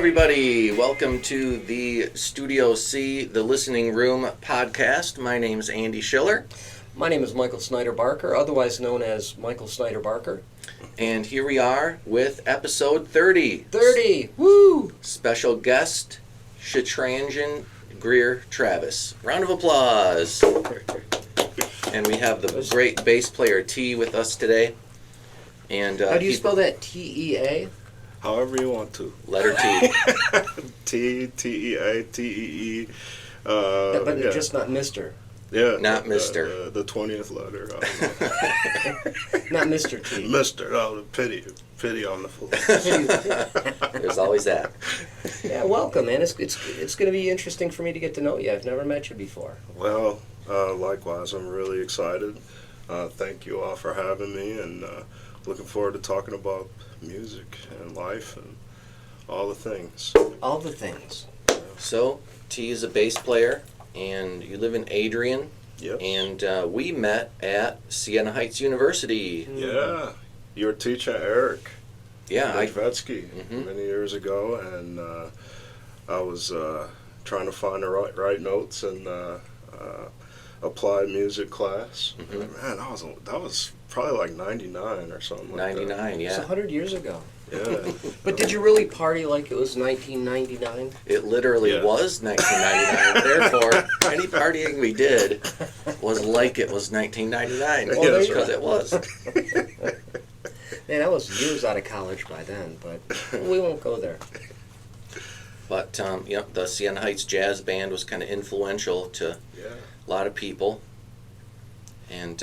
everybody. Welcome to the Studio C, the Listening Room podcast. My name is Andy Schiller. My name is Michael Snyder Barker, otherwise known as Michael Snyder Barker. And here we are with episode 30. 30! Woo! Special guest, Chitranjan Greer-Travis. Round of applause. And we have the great bass player T with us today. And how do you spell that? T-E-A? However you want to. Letter T. T-E-A, T-E-E. But just not Mr. Yeah. Not Mr. The 20th letter. Not Mr. T. Mr. Oh, the pity on the floor. There's always that. Yeah, welcome, man. It's going to be interesting for me to get to know you. I've never met you before. Well, likewise, I'm really excited. Thank you all for having me, and looking forward to talking about music and life and all the things. All the things. So, T is a bass player, and you live in Adrian. Yep. And we met at Siena Heights University. Yeah. Your teacher, Eric. Yeah. Vetsky, many years ago, and I was trying to find the right notes and applied music class. Man, that was probably like 99 or something like 99, that. yeah. It's 100 years ago. Yeah. But did you really party like it was 1999? It literally was 1999. Therefore, any partying we did was like it was 1999. Well, that's because it was. Man, I was years out of college by then, but we won't go there. But, the Siena Heights Jazz Band was kind of influential to a lot of people. And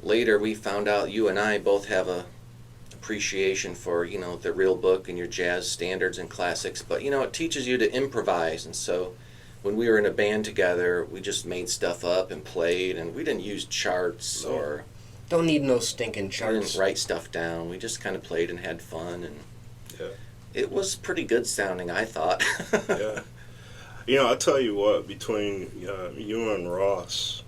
later we found out you and I both have a appreciation for, the real book and your jazz standards and classics. But, it teaches you to improvise. And so when we were in a band together, we just made stuff up and played. And we didn't use charts or... Don't need no stinking charts. We didn't write stuff down. We just kind of played and had fun. And it was pretty good sounding, I thought. Yeah. I'll tell you what, between you and Ross,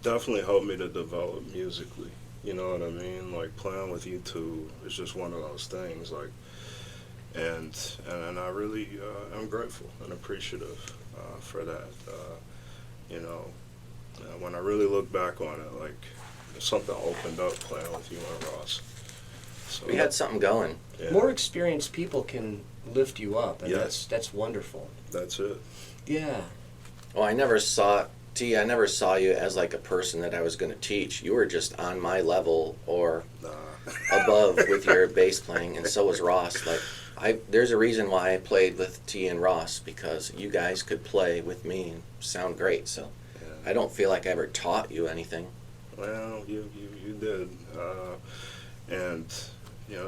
definitely helped me to develop musically. You know what I mean? Like, playing with you two is just one of those things. Like, and I really am grateful and appreciative for that. When I really look back on it, like, something opened up playing with you and Ross. So, we had something going. Yeah. More experienced people can lift you up, and Yes. that's wonderful. That's it. Yeah. Well, I never saw you as like a person that I was going to teach. You were just on my level or above with your bass playing, and so was Ross. Like, there's a reason why I played with T and Ross, because you guys could play with me and sound great. So I don't feel like I ever taught you anything. Well, you did, and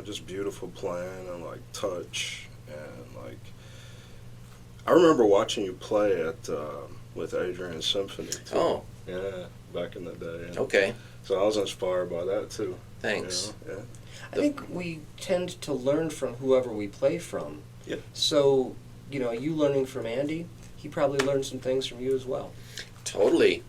just beautiful playing and like touch, and like I remember watching you play at with Adrian Symphony too. Oh, yeah, back in the day. And okay. so I was inspired by that too. Thanks. Yeah. I think we tend to learn from whoever we play from. Yeah. So, you learning from Andy, he probably learned some things from you as well. Totally.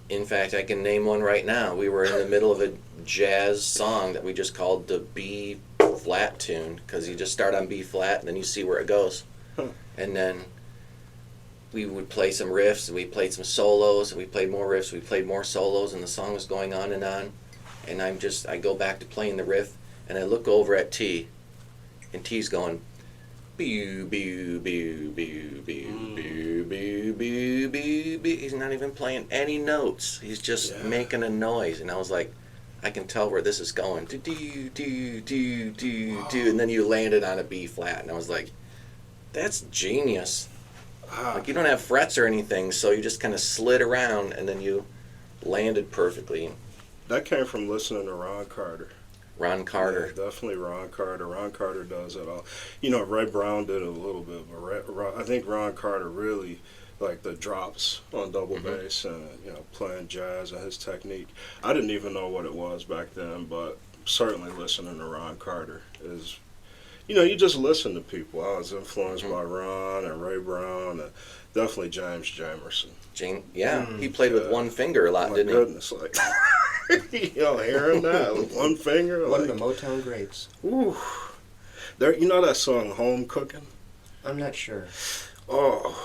In fact, I can name one right now. We were in the middle of a jazz song that we just called the B flat tune, because you just start on B flat and then you see where it goes. And then we would play some riffs, and we played some solos, and we played more riffs, we played more solos, and the song was going on. And I go back to playing the riff, and I look over at T, and T's going, boo, boo, boo, boo, boo, boo, boo, boo, boo, boo. He's not even playing any notes. He's just making a noise. And I was like, I can tell where this is going. Do, do, do, do, do, do. And then you landed on a B flat, and I was like, that's genius. Like, you don't have frets or anything, so you just kind of slid around, and then you landed perfectly. That came from listening to Ron Carter. Ron Carter. Yeah, definitely Ron Carter. Ron Carter does it all. Ray Brown did it a little bit, but I think Ron Carter really, like, the drops on double bass and, playing jazz and his technique. I didn't even know what it was back then, but certainly listening to Ron Carter is... you just listen to people. I was influenced by Ron and Ray Brown and definitely James Jamerson. He played with one finger a lot, didn't he? My goodness, like Hearing that with one finger. One like, of the Motown greats. Ooh. There, you know that song, Home Cooking? I'm not sure. Oh,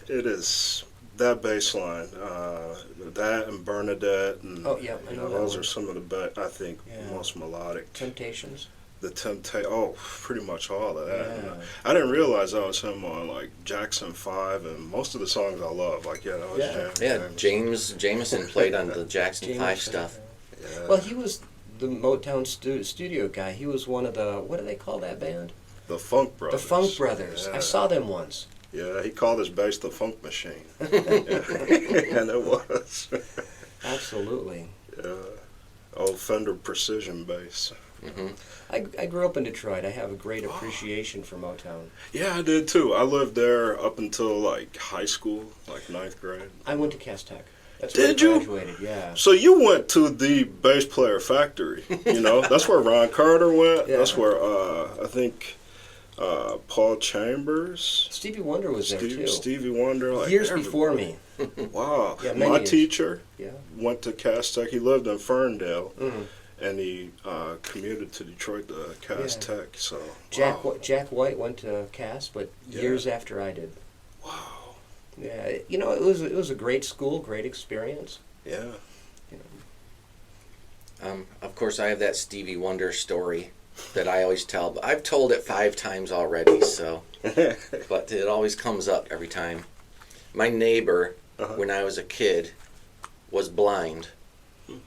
it is. That bass line, that and Bernadette, and Oh, yeah, I know that those one. are some of the best, I think, Yeah. most melodic. Temptations. Pretty much all of that. Yeah. I didn't realize that was him on like Jackson 5 and most of the songs I love. Like, yeah, that was Yeah. James. Yeah, Jameson played on the Jackson 5 James, stuff. Yeah. Well, he was the Motown studio guy. He was one of the, what do they call that band? The Funk Brothers. The Funk Brothers. Yeah. I saw them once. Yeah, he called his bass the Funk Machine. And it was. Absolutely. Yeah. Old Fender Precision bass. Hmm. I grew up in Detroit. I have a great appreciation for Motown. Yeah, I did too. I lived there up until like high school, like 9th grade. I went to Cass Tech. That's Did where I you? graduated, yeah. So you went to the bass player factory, That's where Ron Carter went. Yeah. That's where I think Paul Chambers, Stevie Wonder was there too. Stevie Wonder, like Years everybody. before me. Wow. Yeah, many My years. teacher Yeah. went to Cass Tech. He lived in Ferndale, Mhm. and he commuted to Detroit to Cass Yeah. Tech. So Jack Jack White went to Cass, but Yeah. years after I did. Wow. Yeah, it was a great school, great experience. Yeah. Of course, I have that Stevie Wonder story that I always tell, but I've told it 5 times already, so, but it always comes up every time. My neighbor, when I was a kid, was blind,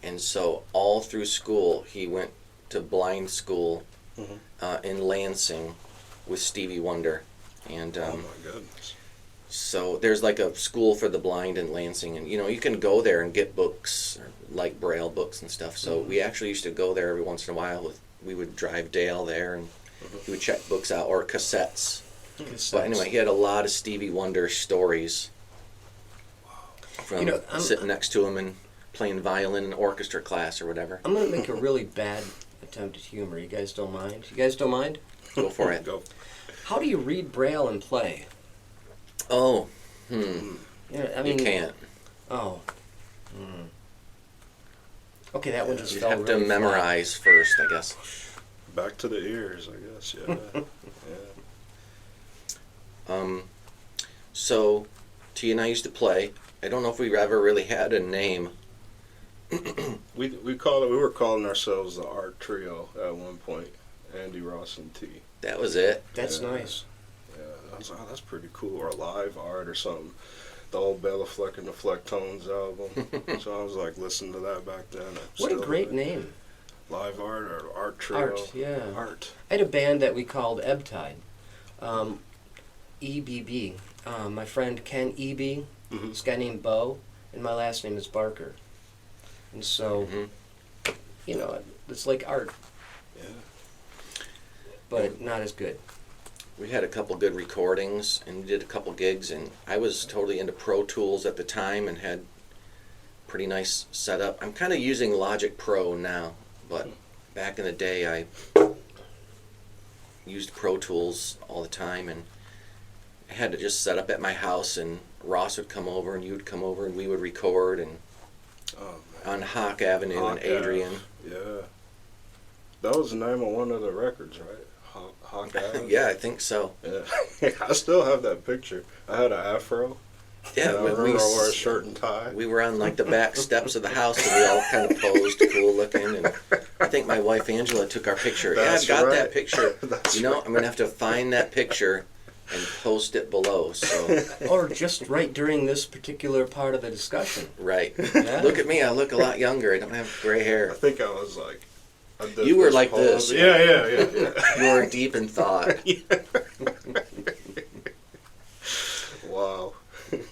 and so all through school, he went to blind school in Lansing with Stevie Wonder, and Oh my goodness. so there's like a school for the blind in Lansing, and you can go there and get books, like Braille books and stuff. So we actually used to go there every once in a while. We would drive Dale there, and he would check books out or cassettes. But anyway, he had a lot of Stevie Wonder stories. From I'm sitting next to him and playing violin in orchestra class or whatever. I'm gonna make a really bad attempt at humor. You guys don't mind? You guys don't mind? Go for it. Go. How do you read Braille and play? Oh, Yeah, I mean, you can't. Oh. Okay, that one just You fell have to really flat. memorize first, I guess. Back to the ears, I guess. Yeah. Yeah. So, T and I used to play. I don't know if we ever really had a name. We were calling ourselves the Art Trio at one point. Andy, Ross, and T. That was it. That's Yeah. nice. Yeah, I was like, oh, that's pretty cool. Or Live Art or something. The old Bella Fleck and the Flecktones album. So I was like listening to that back then. What a Still great do it. name. Live Art or Art Trio. Art, yeah. Art. I had a band that we called Ebbtide. EBB. My friend Ken EB, Mhm. this guy named Bo, and my last name is Barker. And so, it's like art, Yeah. but not as good. We had a couple good recordings and did a couple gigs, and I was totally into Pro Tools at the time and had pretty nice setup. I'm kind of using Logic Pro now, but back in the day I used Pro Tools all the time, and I had to just set up at my house, and Ross would come over and you would come over and we would record, and Oh, on Hawk Avenue Hawk and Adrian. Ave. Yeah. That was the name of one of the records, right? Hawk Ave? Yeah, I think so. Yeah. I still have that picture. I had an afro. Yeah, and I remember I wore a shirt and tie. we were on like the back steps of the house, and we all kind of posed cool looking, and I think my wife Angela took our picture. That's Yeah, I've got right. that picture. That's I'm right. gonna have to find that picture and post it below. So Or just right during this particular part of the discussion. right, Yeah. look at me. I look a lot younger. I don't have gray I hair. think I was like... I did You were this like pose. this. Yeah. You were deep in thought. Wow.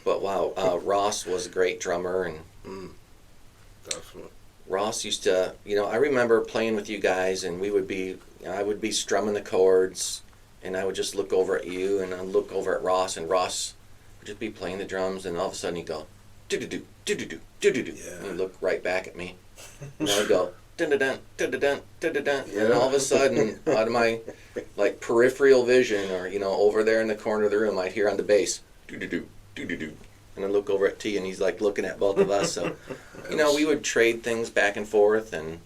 But wow, Ross was a great drummer, and Definitely. Ross used to, I remember playing with you guys, and I would be strumming the chords, and I would just look over at you, and I'd look over at Ross, and Ross would just be playing the drums, and all of a sudden he'd go, do-do-do, do-do-do, do-do-do, Yeah. and he'd look right back at me, and I would go, dun-dun-dun, dun-dun-dun, dun-dun-dun, Yeah. and all of a sudden, out of my, peripheral vision, or, over there in the corner of the room, I'd hear on the bass, do-do-do, do-do-do, and I look over at T, and he's like looking at both of us. So, you know, we would trade things back and forth, and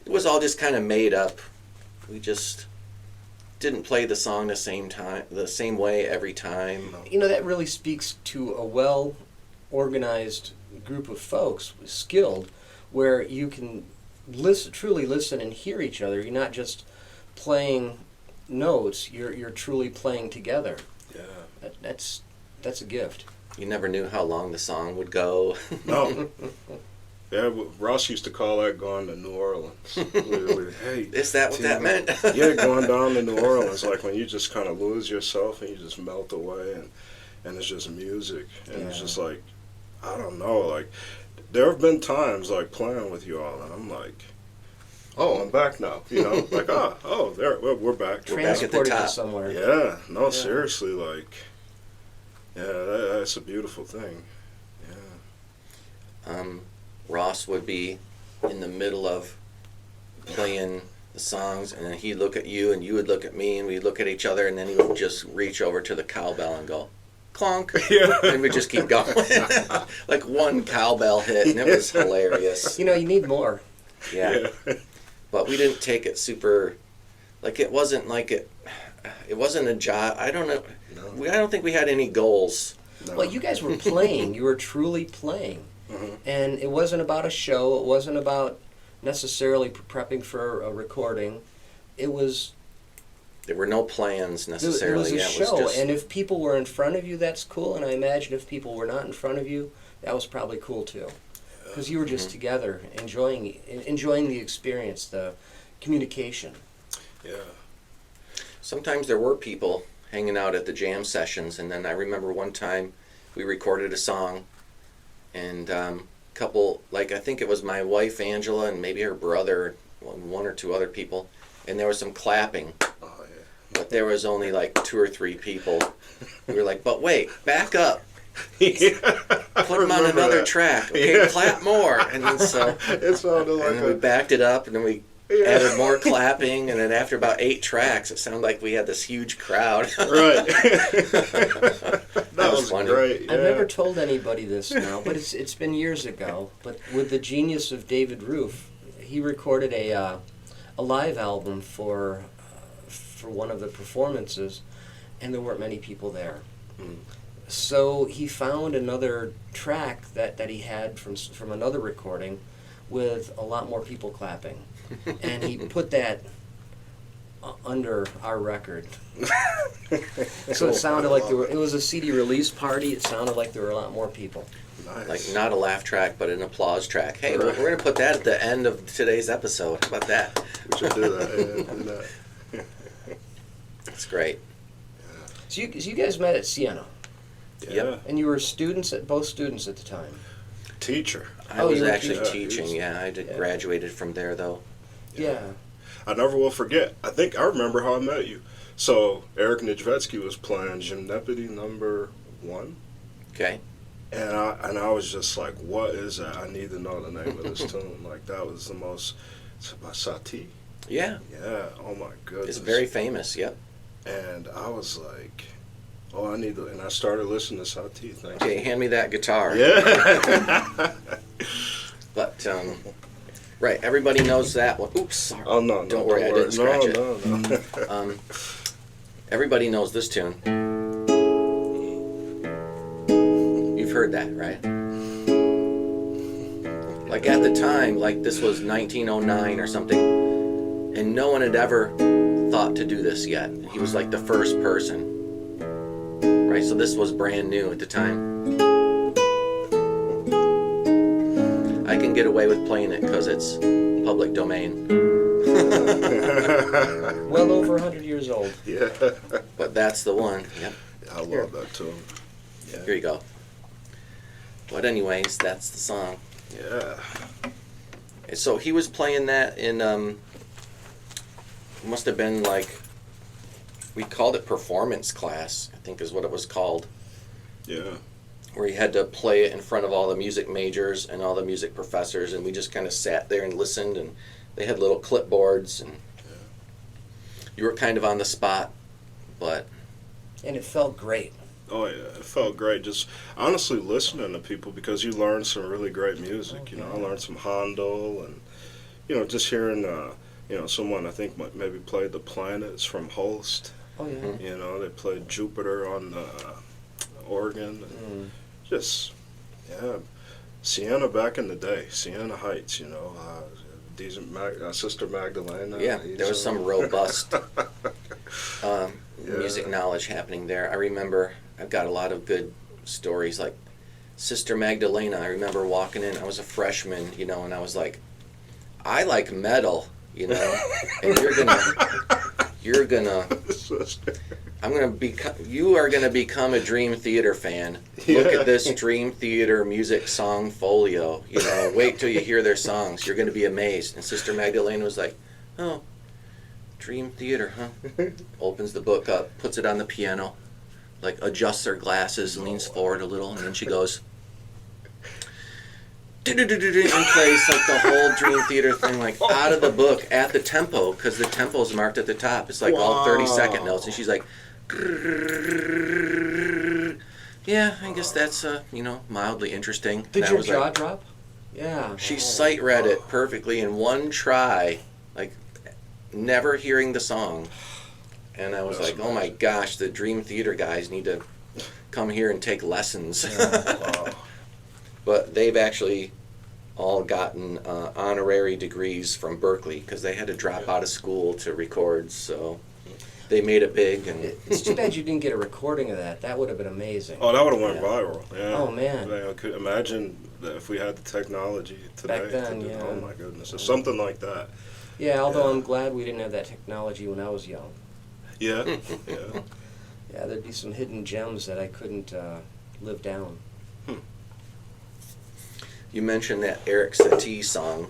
it was all just kind of made up. We just didn't play the song the same way every time. You know, that really speaks to a well-organized group of folks, skilled, where you can truly listen and hear each other. You're not just playing notes, you're truly playing together. Yeah. That's a gift. You never knew how long the song would go. No. Yeah, Ross used to call that going to New Orleans. Hey, Is that what that meant? Yeah, going down to New Orleans, like when you just kind of lose yourself and you just melt away, and it's just music, and it's just like, I don't know, like there have been times like playing with you all, and I'm like, oh, I'm back now, you know, like there we're back. We're back at the Transported top. to somewhere. Yeah, no, seriously, like, yeah, that's a beautiful thing. Yeah. Ross would be in the middle of playing the songs, and then he'd look at you, and you would look at me, and we'd look at each other, and then he would just reach over to the cowbell and go, clonk, and we'd just keep going. Like one cowbell hit, and it was hilarious. You know, you need more. Yeah. But we didn't take it super, like it wasn't a job. I don't know. No. I don't think we had any goals. No. Well, you guys were playing. You were truly playing. Mhm. And it wasn't about a show. It wasn't about necessarily prepping for a recording. It was... There were no plans It necessarily. was a Yeah, show, just, and if people were in front of you, that's cool. And I imagine if people were not in front of you, that was probably cool too, because you were just together, enjoying the experience, the communication. Yeah. sometimes there were people hanging out at the jam sessions, and then I remember one time we recorded a song, and couple, like I think it was my wife Angela and maybe her brother, one or two other people, and there was some clapping. Oh, yeah. But there was only like 2 or 3 people. We were like, but wait, back up. Yeah. Put them on another track. Okay, Yeah. clap more. And then so, It sounded like and then we backed it up, and then we added more clapping, and then after about 8 tracks, it sounded like we had this huge crowd. Right. That was was funny. great. I've yeah. never told anybody this now, but it's been years ago. But with the genius of David Roof, he recorded a live album for one of the performances, and there weren't many people there. Mm. So he found another track that he had from another recording with a lot more people clapping, and he put that under our record. So it sounded like it was a CD release party. It sounded like there were a lot more people. Nice. Like not a laugh track, but an applause track. Hey, we're going to put that at the end of today's episode. How about that? We should do that. Yeah, do that. That's great. So you guys met at Siena, Yeah. and you were both students at the time. Teacher. I Oh, was you were actually teaching. teaching. Yeah, I did, Yeah. graduated from there though. Yeah. I never will forget. I think I remember how I met you. So Eric Nijvetsky was playing Gymnepedy number 1. Okay. And I was just like, what is that? I need to know the name of this tune. Like, that was the most... It's about Satie. Yeah, Yeah, oh my goodness. it's very famous. Yep. And I was like, oh, I need to... And I started listening to Satie. Thanks. Okay, hand me that guitar. Yeah. But right, everybody knows that one. Oops, sorry. Oh, no, no. Don't worry, I didn't scratch it. No. Everybody knows this tune. You've heard that, right? Like at the time, like this was 1909 or something, and no one had ever thought to do this yet. He was like the first person. Right, so this was brand new at the time. I can get away with playing it because it's public domain. Well over 100 years old. Yeah. But that's the one. Yep, I love that tune. Yeah. here you go. But anyways, that's the song. Yeah. And so he was playing that in, must have been like, we called it performance class, I think is what it was called, Yeah. where he had to play it in front of all the music majors and all the music professors, and we just kind of sat there and listened, and they had little clipboards, and you were kind of on the spot, but And it felt great. Oh yeah, it felt great. Just honestly listening to people because you learn some really great music. You know, I learned some Handel and just hearing someone I think maybe played the Planets from Holst. Oh yeah. You know, they played Jupiter on the organ. And just yeah, Sienna back in the day, Sienna Heights. You know, Sister Magdalena. Yeah, there was some robust music knowledge happening there. I remember I've got a lot of good stories like Sister Magdalena. I remember walking in, I was a freshman, and I was like, I like metal, and you are gonna become a Dream Theater fan. Look at this Dream Theater music song folio. Wait till you hear their songs. You're gonna be amazed. And Sister Magdalena was like, oh, Dream Theater, huh? Opens the book up, puts it on the piano, like adjusts her glasses, leans forward a little, and then she goes, and plays like the whole Dream Theater thing, like out of the book at the tempo, because the tempo is marked at the top. It's like all 30-second notes, and she's like, yeah, I guess that's mildly interesting. Did your jaw drop? Yeah. She sight read it perfectly in one try, like never hearing the song, and I was like, oh my gosh, the Dream Theater guys need to come here and take lessons. But they've actually all gotten honorary degrees from Berklee because they had to drop out of school to record, so they made it big. And it's too bad you didn't get a recording of that. That would have been amazing. Oh, that would have went viral. Yeah. Oh man. I could imagine that if we had the technology today. Back then, yeah. Oh my goodness, it's something like that. Yeah, although I'm glad we didn't have that technology when I was young. Yeah. Yeah. Yeah, there'd be some hidden gems that I couldn't live down. You mentioned that Eric Satie song,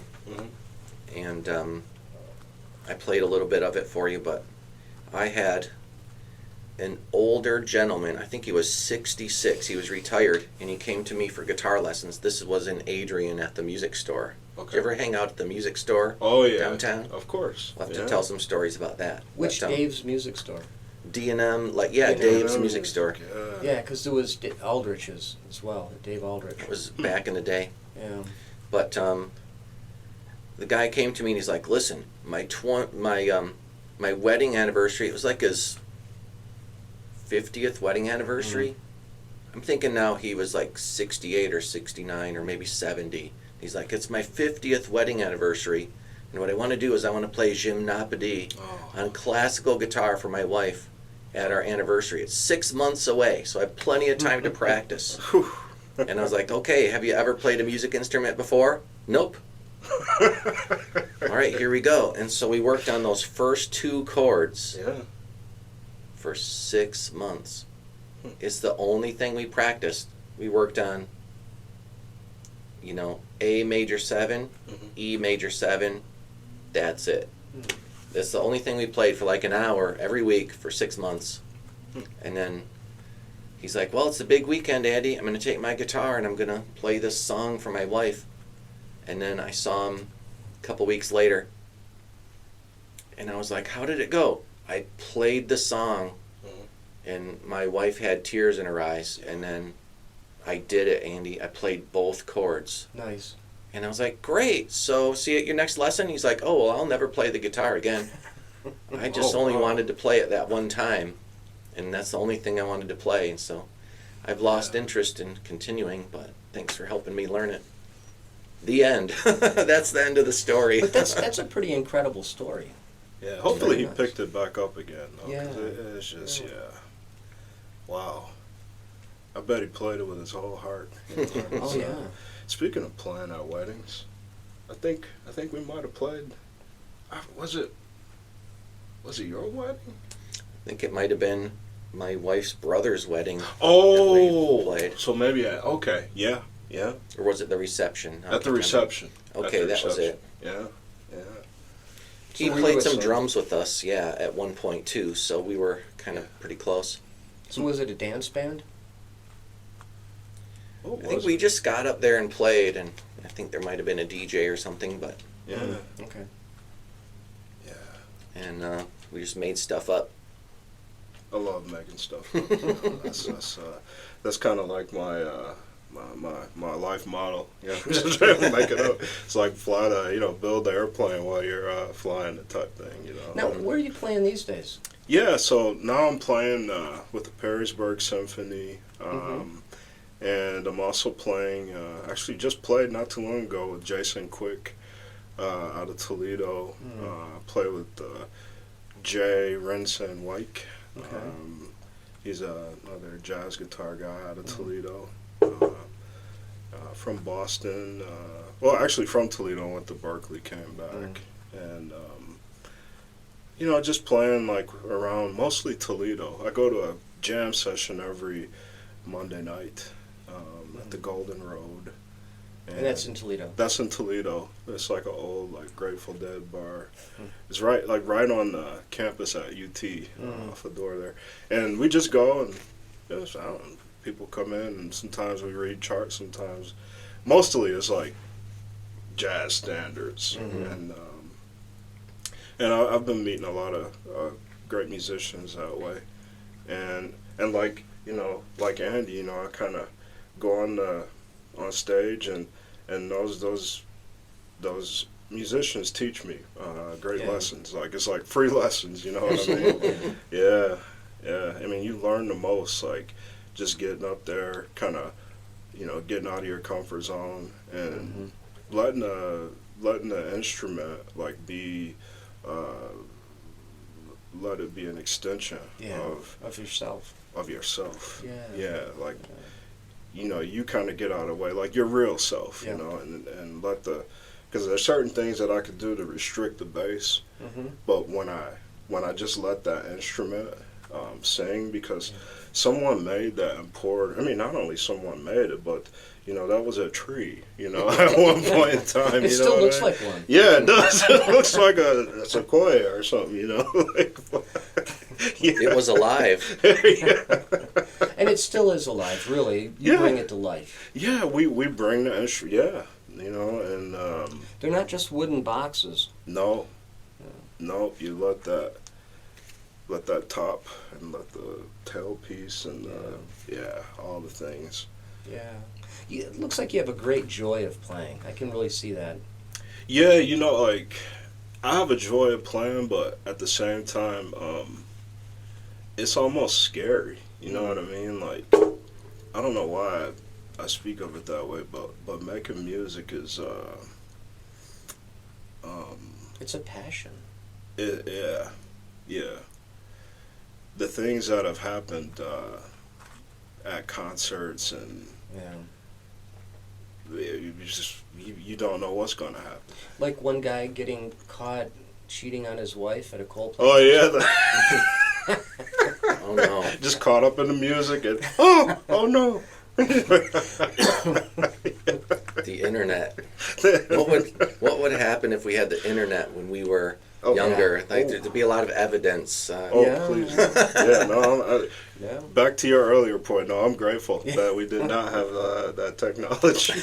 and I played a little bit of it for you, but I had an older gentleman, I think he was 66, he was retired, and he came to me for guitar lessons. This was in Adrian at the music store. Okay. Did you ever hang out at the music store downtown? Of course. We'll have to tell some stories about that. Which Dave's music store? D&M, Dave's music store. Yeah, because there was Aldrich's as well, Dave Aldrich. It was back in the day. Yeah. But the guy came to me and he's like, listen, my wedding anniversary, it was like his 50th wedding anniversary. I'm thinking now he was like 68 or 69 or maybe 70. He's like, it's my 50th wedding anniversary, and what I want to do is I want to play Gymnopédie on classical guitar for my wife at our anniversary. It's 6 months away, so I have plenty of time to practice. And I was like, okay, have you ever played a music instrument before? Nope. All right, here we go. And so we worked on those first 2 chords for 6 months. It's the only thing we practiced. We worked on, A major 7, E major 7, that's it. That's the only thing we played for like an hour every week for 6 months. And then he's like, well, it's a big weekend, Andy. I'm going to take my guitar and I'm going to play this song for my wife. And then I saw him a couple weeks later. And I was like, how did it go? I played the song and my wife had tears in her eyes. And then I did it, Andy. I played both chords. Nice. And I was like, great. So see you at your next lesson? He's like, oh, well, I'll never play the guitar again. I just only wanted to play it that one time. And that's the only thing I wanted to play. And so I've lost interest in continuing, but thanks for helping me learn it. The end. That's the end of the story. But that's a pretty incredible story. Yeah, hopefully he Very nice. picked it back up again. Though, Yeah. 'cause it's just, wow. I bet he played it with his whole heart. Oh yeah. Speaking of playing at weddings, I think we might have played. Was it your wedding? I think it might have been my wife's brother's wedding. Oh, that we played. so maybe okay, yeah. Or was it the reception? At the reception. Okay, that was it. Yeah. He So were you played a some son? drums with us, at one point too, so we were kind of pretty close. So was it a dance band? What I think was we it? just got up there and played, and I think there might have been a DJ or something, but Yeah. Okay. Yeah. and we just made stuff up. I love making stuff up. You know, that's kind of like my life model. You know, just trying to make it up. It's like build the airplane while you're flying it type thing. You know. Now, where are you playing these days? Yeah, so now I'm playing with the Perrysburg Symphony, and I'm also playing. Actually, just played not too long ago with Jason Quick out of Toledo. Play with Jay Renson Wyke. Okay. He's another jazz guitar guy out of Toledo. From Boston. Well, actually from Toledo, went to Berkeley, came back, and just playing like around mostly Toledo. I go to a jam session every Monday night at the Golden Road. And that's in Toledo. That's in Toledo. It's like an old Grateful Dead bar. It's right on the campus at UT, off the door there. And we just go and people come in, and sometimes we read charts. Sometimes, mostly it's like jazz standards, and I've been meeting a lot of great musicians that way, and like Andy, I kind of go on stage, and those musicians teach me great lessons. Like it's like free lessons, you know what I mean? Yeah. I mean, you learn the most just getting up there, kind of, getting out of your comfort zone and letting the instrument be. Let it be an extension of yourself. Of yourself. Yeah. You kind of get out of the way, like your real self, and let because there's certain things that I could do to restrict the bass, but when I just let that instrument sing, because someone made that and poured. I mean, not only someone made it, but that was a tree. At one point in time, it still looks like one. Yeah, it does. It looks like a sequoia or something. It was alive. And it still is alive. Really, you bring it to life. Yeah, we bring the instrument. Yeah, and they're not just wooden boxes. No, you let that top and let the tailpiece and all the things. Yeah. It looks like you have a great joy of playing. I can really see that. Yeah, I have a joy of playing, but at the same time, it's almost scary. You know what I mean? I don't know why I speak of it that way, but making music is it's a passion. Yeah. The things that have happened at concerts, and you don't know what's going to happen. Like one guy getting caught cheating on his wife at a Coldplay. Oh yeah. Oh no. Just caught up in the music and oh no. The internet. What would happen if we had the internet when we were younger? There'd be a lot of evidence. Please. Back to your earlier point. No, I'm grateful that we did not have that technology.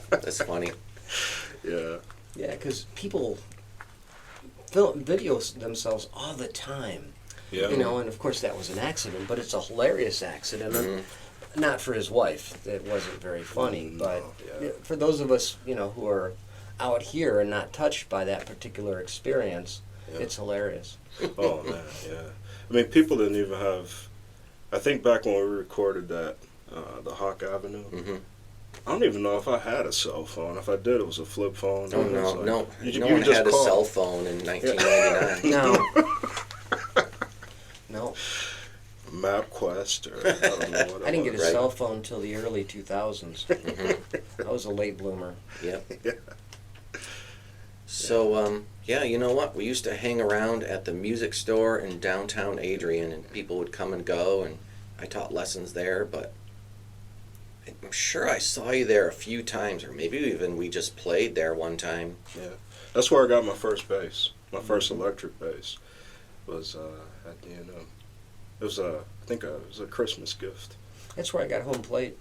That's funny. Yeah. Yeah, because people film videos themselves all the time. Yeah. And of course that was an accident, but it's a hilarious accident. Not for his wife. It wasn't very funny, but for those of us, who are out here and not touched by that particular experience, it's hilarious. Oh man, yeah. I mean, people didn't even have. I think back when we recorded that, the Hawk Avenue. I don't even know if I had a cell phone. If I did, it was a flip phone. Oh no, no one had a cell phone in 1999. No. MapQuest, or I don't know what. I didn't get a cell phone until the early 2000s. I was a late bloomer. Yep. Yeah. So, you know what? We used to hang around at the music store in downtown Adrian, and people would come and go, and I taught lessons there, but I'm sure I saw you there a few times, or maybe even we just played there one time. Yeah. That's where I got my first bass. My first electric bass was at D&M. It was I think it was a Christmas gift. That's where I got home plate.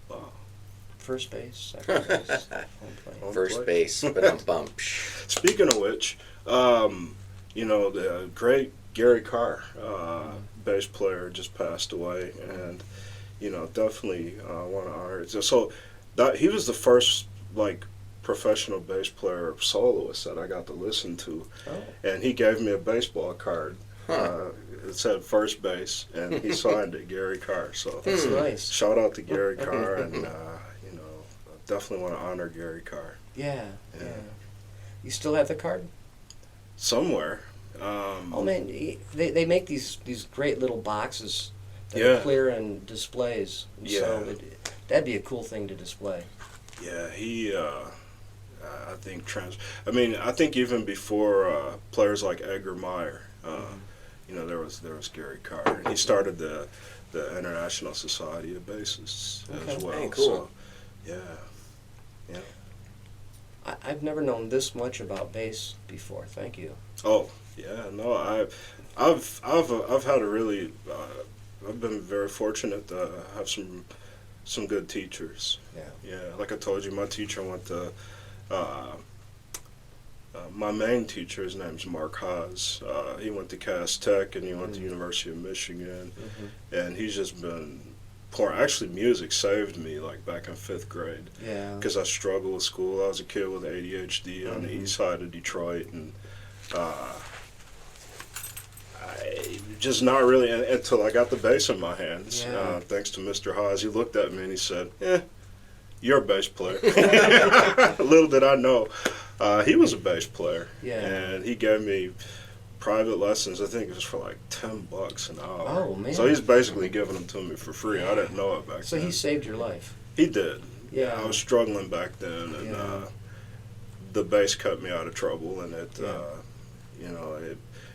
Wow. First base, second base, home plate. First base, but I'm bumped. Speaking of which, the great Gary Carr, bass player, just passed away, and definitely want to honor it. So that he was the first like professional bass player soloist that I got to listen to, and he gave me a baseball card. It said first base, and he signed it, Gary Carr. So That's nice. shout out to Gary Carr, and definitely want to honor Gary Carr. Yeah. You still have the card? Somewhere. Oh man, they make these great little boxes that Yeah. are clear and displays. And so that'd be a cool thing to display. Yeah, he. I think I think even before players like Edgar Meyer, there was Gary Carr, and he started the International Society of Bassists as well. Hey, cool. So, yeah. I've never known this much about bass before. Thank you. Oh yeah, no, I've had a really I've been very fortunate to have some good teachers. Yeah, like I told you, my teacher went to my main teacher. His name's Mark Haas. He went to Cass Tech, and he went to University of Michigan, and he's just been pouring. Actually, music saved me like back in 5th grade. Yeah. Because I struggled with school. I was a kid with ADHD on the east side of Detroit, and I just not really until I got the bass in my hands. Yeah. Thanks to Mr. Haas, he looked at me and he said, "You're a bass player." Little did I know, he was a bass player. Yeah. And he gave me private lessons. I think it was for like $10 an hour. Oh man. So he's basically giving them to me for free. I didn't know it back So then. he saved your life. He did. Yeah. I was struggling back then, and the bass cut me out of trouble, and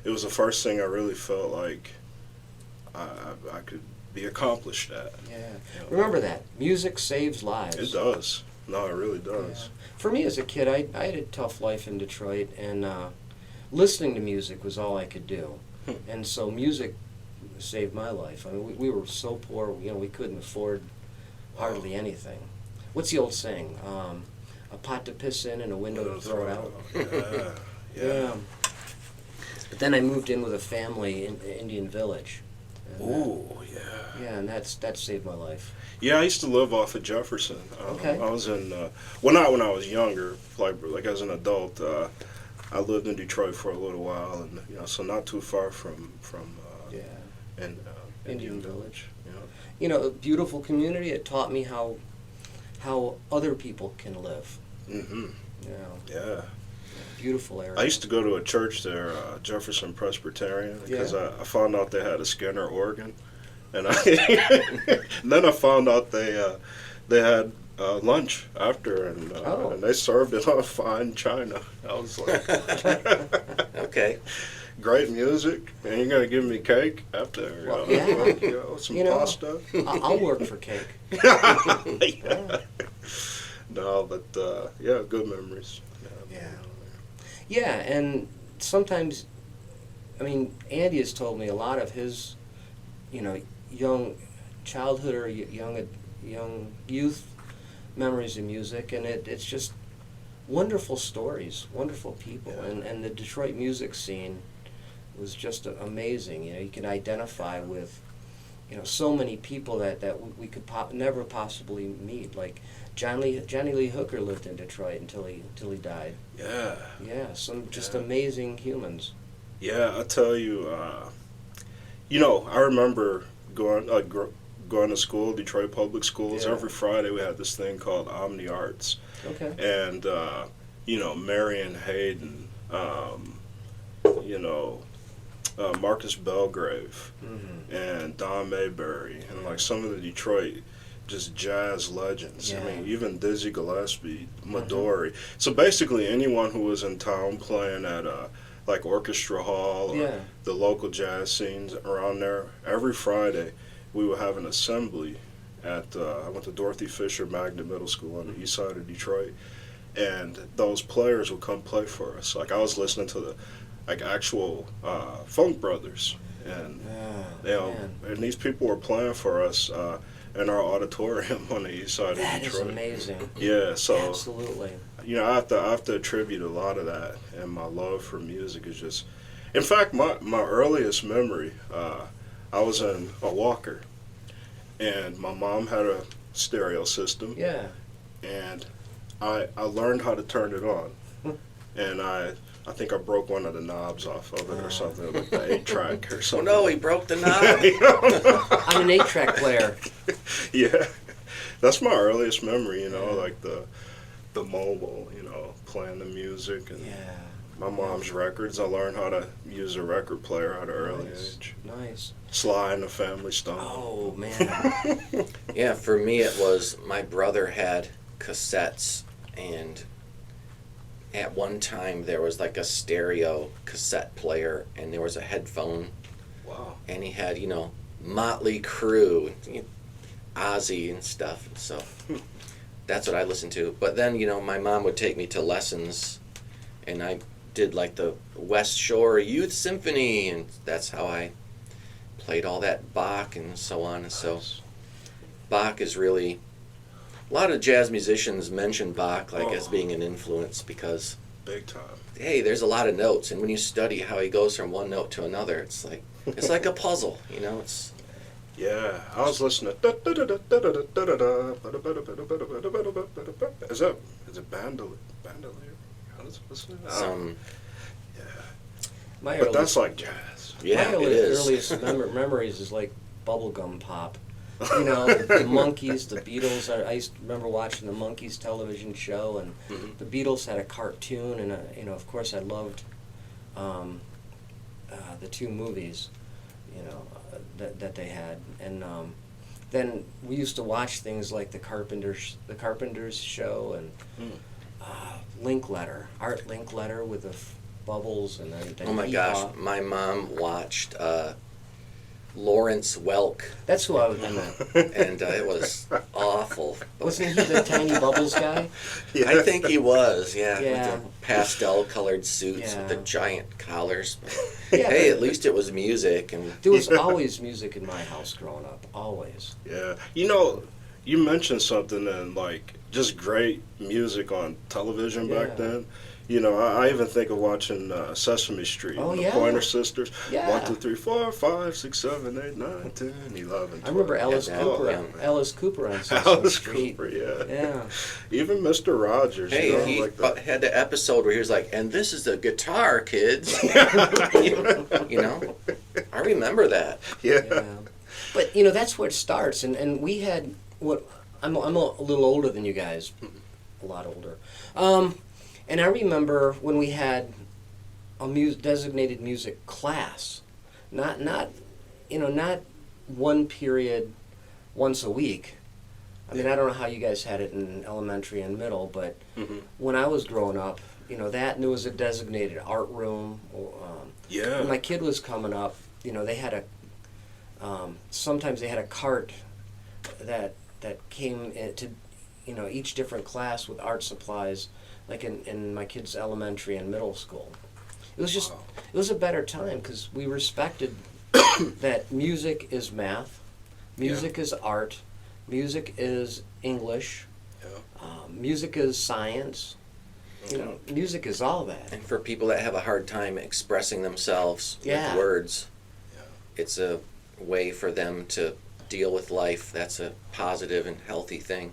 it was the first thing I really felt like I could be accomplished at. Yeah. Remember that. Music saves lives. It does. No, it really does. Yeah. For me as a kid, I had a tough life in Detroit, and listening to music was all I could do. And so music saved my life. I mean, we were so poor, we couldn't afford hardly anything. What's the old saying? A pot to piss in and a window to throw it out. Yeah. But then I moved in with a family in Indian Village. And Ooh, yeah. Yeah, and that saved my life. Yeah, I used to live off of Jefferson. Okay. I was in, not when I was younger, like as an adult. I lived in Detroit for a little while, and so not too far from Indian Village. Yeah. A beautiful community. It taught me how other people can live. Mm-hmm. Yeah. Yeah. Beautiful area. I used to go to a church there, Jefferson Presbyterian, because I found out they had a Skinner organ, and then I found out they had lunch after, and they served it on fine china. I was like, Okay. great music, and you're gonna give me cake after? Well, yeah. Some pasta. I'll work for cake. Yeah. No, but good memories. Yeah, and sometimes, Andy has told me a lot of his, young childhood or young youth memories of music, and it's just wonderful stories, wonderful people, and the Detroit music scene was just amazing. You could identify with, so many people that we could never possibly meet, like Johnny Lee Hooker lived in Detroit until he died. Yeah. Yeah, some just amazing humans. Yeah, I tell you, I remember going to school, Detroit Public Schools. Yeah. Every Friday we had this thing called Omni Arts. Okay. And, Marion Hayden, Marcus Belgrave, and Don Mayberry, and like some of the Detroit just jazz legends. Yeah. Even Dizzy Gillespie, Midori. So basically anyone who was in town playing at like Orchestra Hall or the local jazz scenes around there, every Friday we would have an assembly at, I went to Dorothy Fisher Magnet Middle School on the east side of Detroit, and those players would come play for us. Like I was listening to the actual Funk Brothers, and and these people were playing for us in our auditorium on the east side of Detroit. That is amazing. Yeah, so absolutely. I have to attribute a lot of that, and my love for music is just, In fact, my earliest memory, I was in a walker, and my mom had a stereo system, Yeah. and I learned how to turn it on, and I think I broke one of the knobs off of it or something, like the 8-track or Oh something. no, he broke the knob. I'm an 8-track player. Yeah, that's my earliest memory. Like the mobile, playing the music and Yeah. my mom's records. I learned how to use a record player at an early age. Nice. Sly and the Family Stone. Oh, man. Yeah, for me it was my brother had cassettes, and at one time there was like a stereo cassette player, and there was a headphone, Wow. and he had, Motley Crue, Ozzy and stuff. So that's what I listened to. But then, my mom would take me to lessons, and I did like the West Shore Youth Symphony, and that's how I played all that Bach and so on. And so Bach is really, a lot of jazz musicians mention Bach like as being an influence because, Big time. hey, there's a lot of notes, and when you study how he goes from one note to another, it's like a puzzle, It's Yeah, I was listening. Is it bandolier? What's it? some, My But earliest, that's like jazz. yeah, my it is. earliest memories is like bubblegum pop. The Monkees, the Beatles. I used to remember watching the Monkees television show, and the Beatles had a cartoon, and of course I loved the two movies, that they had, and then we used to watch things like the Carpenters show, and Art Linkletter with the bubbles, and then Oh my Hee-Haw. gosh, my mom watched Lawrence Welk, That's who I was in that. and it was awful. Wasn't he the tiny bubbles guy? I think he was, yeah, Yeah. with the pastel-colored suits with the Yeah. giant collars. Yeah, Hey, but at least it was music, and there was always music in my house growing up. Always. Yeah. You mentioned something and like just great music on television back Yeah. then. I even think of watching Sesame Street. Oh, the yeah. Pointer Sisters. Yeah. 1, 2, 3, 4, 5, 6, 7, 8, 9, 10, 11. I remember 12. Alice Yeah, Cooper. yeah. Alice Cooper on Sesame Alice Street. Cooper, yeah. Yeah. Even Mr. Rogers. hey, he like that. had the episode where he was like, "And this is the guitar, kids." I remember that. Yeah. Yeah. But that's where it starts, and we had what I'm a little older than you guys, a lot older, and I remember when we had a designated music class, not one period once a week. I mean, I don't know how you guys had it in elementary and middle, but when I was growing up, that, and there was a designated art room. Yeah. When my kid was coming up, they had sometimes they had a cart that came into, each different class with art supplies, like in my kid's elementary and middle school. It was just, Wow. it was a better time because we respected that music is math, music is art, music is English, music is science. Music is all that. And for people that have a hard time expressing themselves Yeah. with words, it's a way for them to deal with life. That's a positive and healthy thing.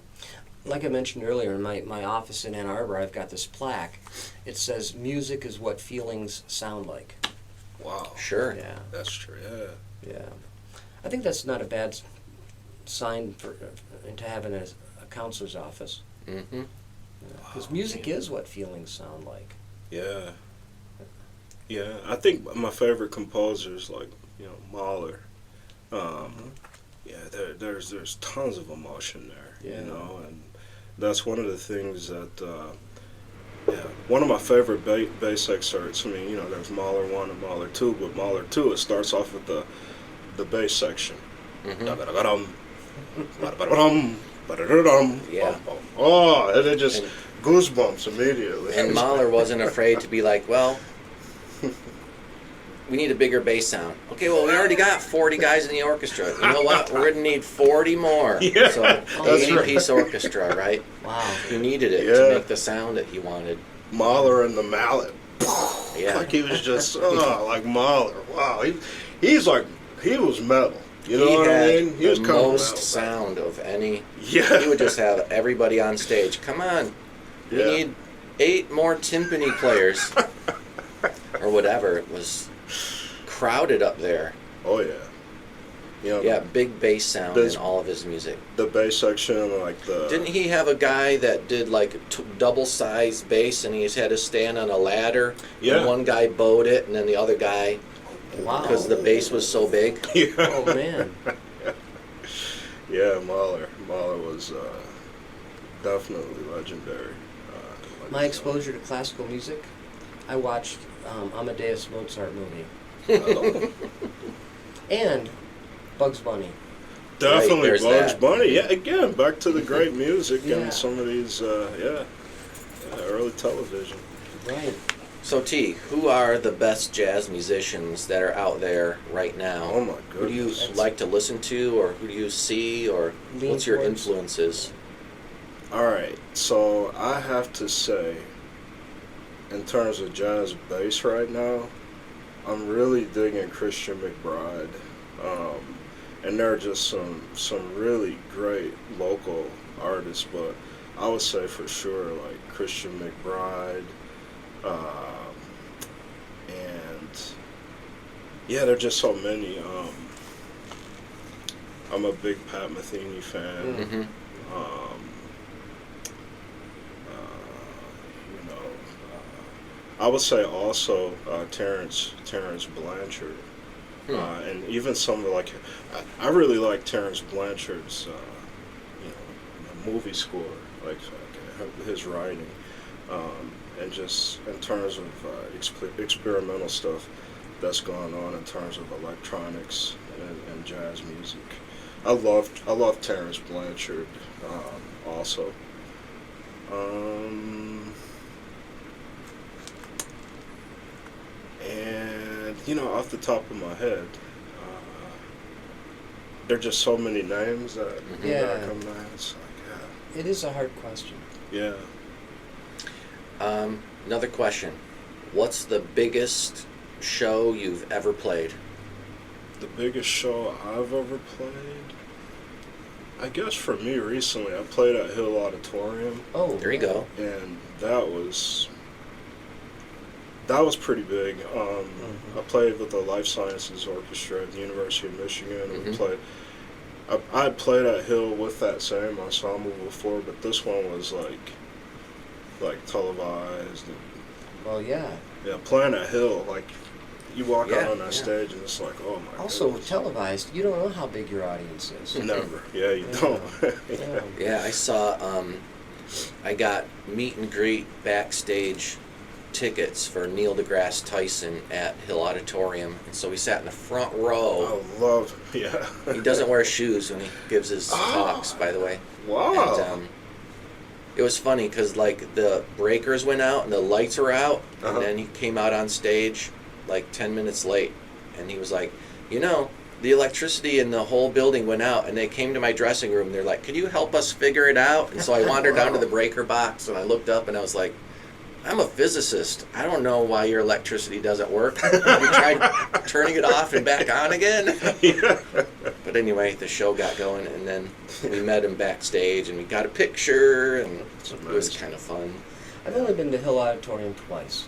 Like I mentioned earlier, in my office in Ann Arbor, I've got this plaque. It says, "Music is what feelings sound like." Wow. Sure. Yeah, That's true. Yeah. yeah. I think that's not a bad sign to have in a counselor's office. Mm-hmm. Because music is what feelings sound like. Yeah. Yeah. I think my favorite composers, like, Mahler. Yeah, there's tons of emotion there, Yeah. and that's one of the things that, one of my favorite bass excerpts. I mean, there's Mahler 1 and Mahler 2, but Mahler 2, it starts off with the bass section. Mm-hmm. Da-da-da-dum, ba-da-ba-da-dum, ba-da-da-dum, Yeah. bum, bum. Oh, and it just And- goosebumps immediately. And Mahler wasn't afraid to be like, well, we need a bigger bass sound. Okay, well, we already got 40 guys in the orchestra. You know what? We're going to need 40 more. Yeah, So, that's 80-piece orchestra, right? Wow. He needed it Yeah. to make the sound that he wanted. Mahler and the mallet. Yeah. Like he was just like Mahler. Wow, he was metal. You know he what had I mean? He was the kind of most metal. sound of any. Yeah. He would just have everybody on stage. Come on, we Yeah. need 8 more timpani players, or whatever. It was crowded up there. Oh yeah. You know, Yeah, big bass sound Bass- in all of his music. the bass section, like the. Didn't he have a guy that did like double-sized bass, and he just had to stand on a ladder? Yeah. And one guy bowed it, and then the other guy, Wow. because the bass was so big. Yeah. Oh man. Yeah, Mahler. Mahler was definitely legendary. My exposure to classical music, I watched Amadeus Mozart movie Oh, and Bugs Bunny. definitely there's Bugs that. Bunny. Yeah, again, back to the great music Yeah. and some of these, early television. Right. So T, who are the best jazz musicians that are out there right now? Oh my Who do you goodness. like to listen to, or who do you see, or Lean what's your towards- influences? All right, so I have to say, in terms of jazz bass right now, I'm really digging Christian McBride, and there are just some really great local artists. But I would say for sure like Christian McBride, and yeah, there are just so many. I'm a big Pat Metheny fan. Mm-hmm. You know, I would say also Terrence Blanchard, and even some of like I really like Terrence Blanchard's movie score, like his writing, and just in terms of experimental stuff that's going on in terms of electronics and jazz music. I love Terrence Blanchard also. And off the top of my head, there are just so many names that Yeah. that come to mind. It's like, It is a hard question. yeah. Another question. What's the biggest show you've ever played? The biggest show I've ever played, I guess for me recently, I played at Hill Auditorium, Oh. There you go. and that was pretty big. I played with the Life Sciences Orchestra at the University of Michigan, and we Mhm. played. I had played at Hill with that same ensemble before, but this one was like televised. And, Well, yeah. yeah, playing at Hill, like you walk out Yeah, on that yeah. stage and it's like, oh my. Also, goodness. televised, you don't know how big your audience is. Never. Yeah, you Yeah. don't. Yeah. Yeah, I saw. I got meet and greet backstage tickets for Neil deGrasse Tyson at Hill Auditorium, and so we sat in the front row. I love. Yeah. He doesn't wear shoes when he gives his Oh. talks, by the way. Wow. And, it was funny because like the breakers went out and the lights were out, Uh-huh. and then he came out on stage like 10 minutes late, and he was like, the electricity in the whole building went out, and they came to my dressing room. They're like, could you help us figure it out? And so I wandered down to the breaker box, and I looked up, and I was like, I'm a physicist. I don't know why your electricity doesn't work. Have you tried turning it off and back on again? Yeah. But anyway, the show got going, and then we met him backstage, and we got a picture, and That's it was amazing. kind of fun. I've only been to Hill Auditorium twice.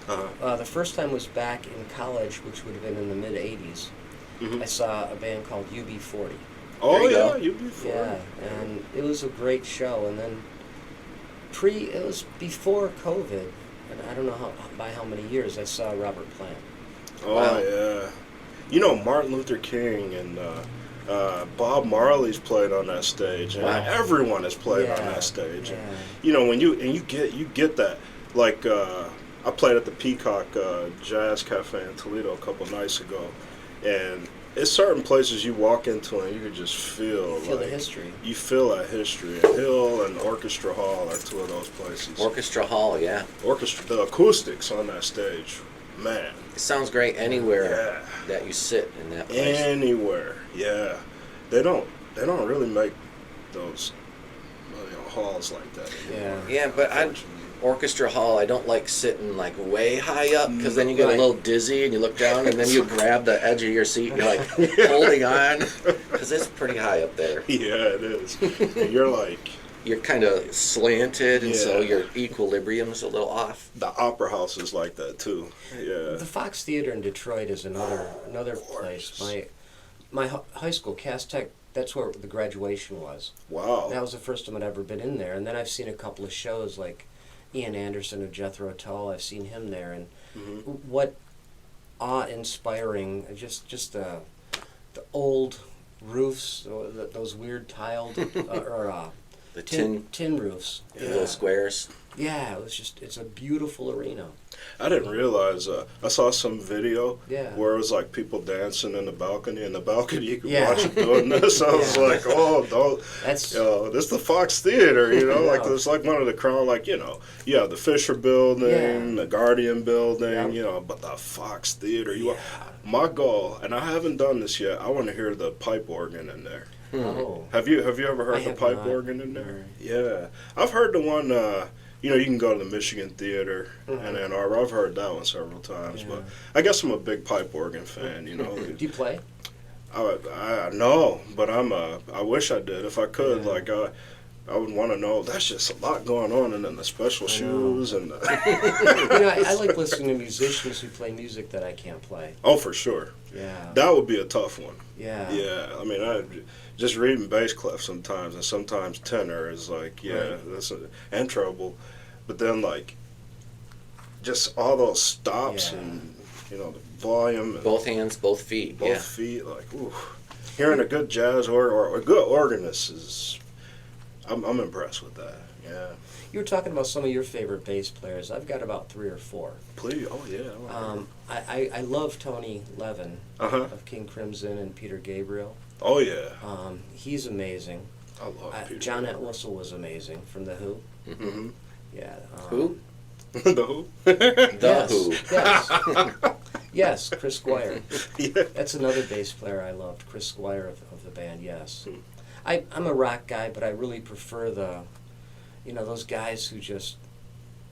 Uh-huh. The first time was back in college, which would have been in the mid-'80s. Mhm. I saw a band called UB40. Oh There you yeah, go. you'd be fine. Yeah, and it was a great show. And then it was before COVID, and I don't know by how many years, I saw Robert Plant. Oh Wow. yeah. Martin Luther King and Bob Marley's played on that stage, and Wow. everyone has played on Yeah, that stage. yeah. And, when you get that, like I played at the Peacock Jazz Cafe in Toledo a couple nights ago, and it's certain places you walk into and you can just feel Feel the like history. you feel that history. And Hill and Orchestra Hall are two of those places. Orchestra Hall, yeah. The acoustics on that stage, man. It sounds great anywhere Yeah. that you sit in that place. Anywhere, yeah. They don't really make those halls like that anymore. Yeah, but unfortunately. orchestra hall, I don't like sitting like way high up because then you get Right. a little dizzy and you look down and then you grab the edge of your seat and you're like holding on because it's pretty high up there. Yeah, it is. And you're like, You're kind of slanted and so Yeah. your equilibrium's a little off. the opera house is like that too. Yeah. The Fox Theater in Detroit is another place. My high school, Cass Tech, that's where the graduation was. Wow. That was the first time I'd ever been in there. And then I've seen a couple of shows like Ian Anderson of Jethro Tull. I've seen him there, and what awe-inspiring! Just the old roofs, those weird tiled The tin roofs. little squares. Yeah, it's a beautiful arena. I didn't realize. I saw some video Yeah. where it was like people dancing in the balcony. In the balcony, you could Yeah. watch them doing this. I was Yeah. like, oh, don't. That's This is the Fox Theater, like No. it's like one of the crown, like you have the Fisher Building, Yeah. the Guardian Building, Yep. but the Fox Theater. My goal, and I haven't done this yet. I want to hear the pipe organ in there. oh. Have you ever heard I the have pipe not. organ in there? Yeah, I've heard the one. You can go to the Michigan Theater in Ann Arbor. I've heard that one several times, Yeah. but I guess I'm a big pipe organ fan. Do you play? I know, but I wish I did. If I could, Yeah. I would want to know. That's just a lot going on, and then the special I know. shoes and. I like listening to musicians who play music that I can't play. Oh, for sure. Yeah. That would be a tough one. Yeah. Yeah, I mean, I just reading bass clef sometimes, and sometimes tenor is like, Right. and treble, but then like, just all those stops Yeah. and the volume, and Both hands, both feet. both Yeah. feet, like, ooh, hearing a good jazz or a good organist is, I'm impressed with that. Yeah, You were talking about some of your favorite bass players. I've got about 3 or 4. please, oh yeah, I love Tony Levin uh-huh, of King Crimson and Peter Gabriel. oh yeah, He's amazing. I love Peter. John Entwistle was amazing from The Who. Mm-hmm. Yeah. Who? The Who? The Yes. Who. Yes. Yes, Chris Squire. Yeah. That's another bass player I loved, Chris Squire of the band, yes. Hmm. I'm a rock guy, but I really prefer those guys who just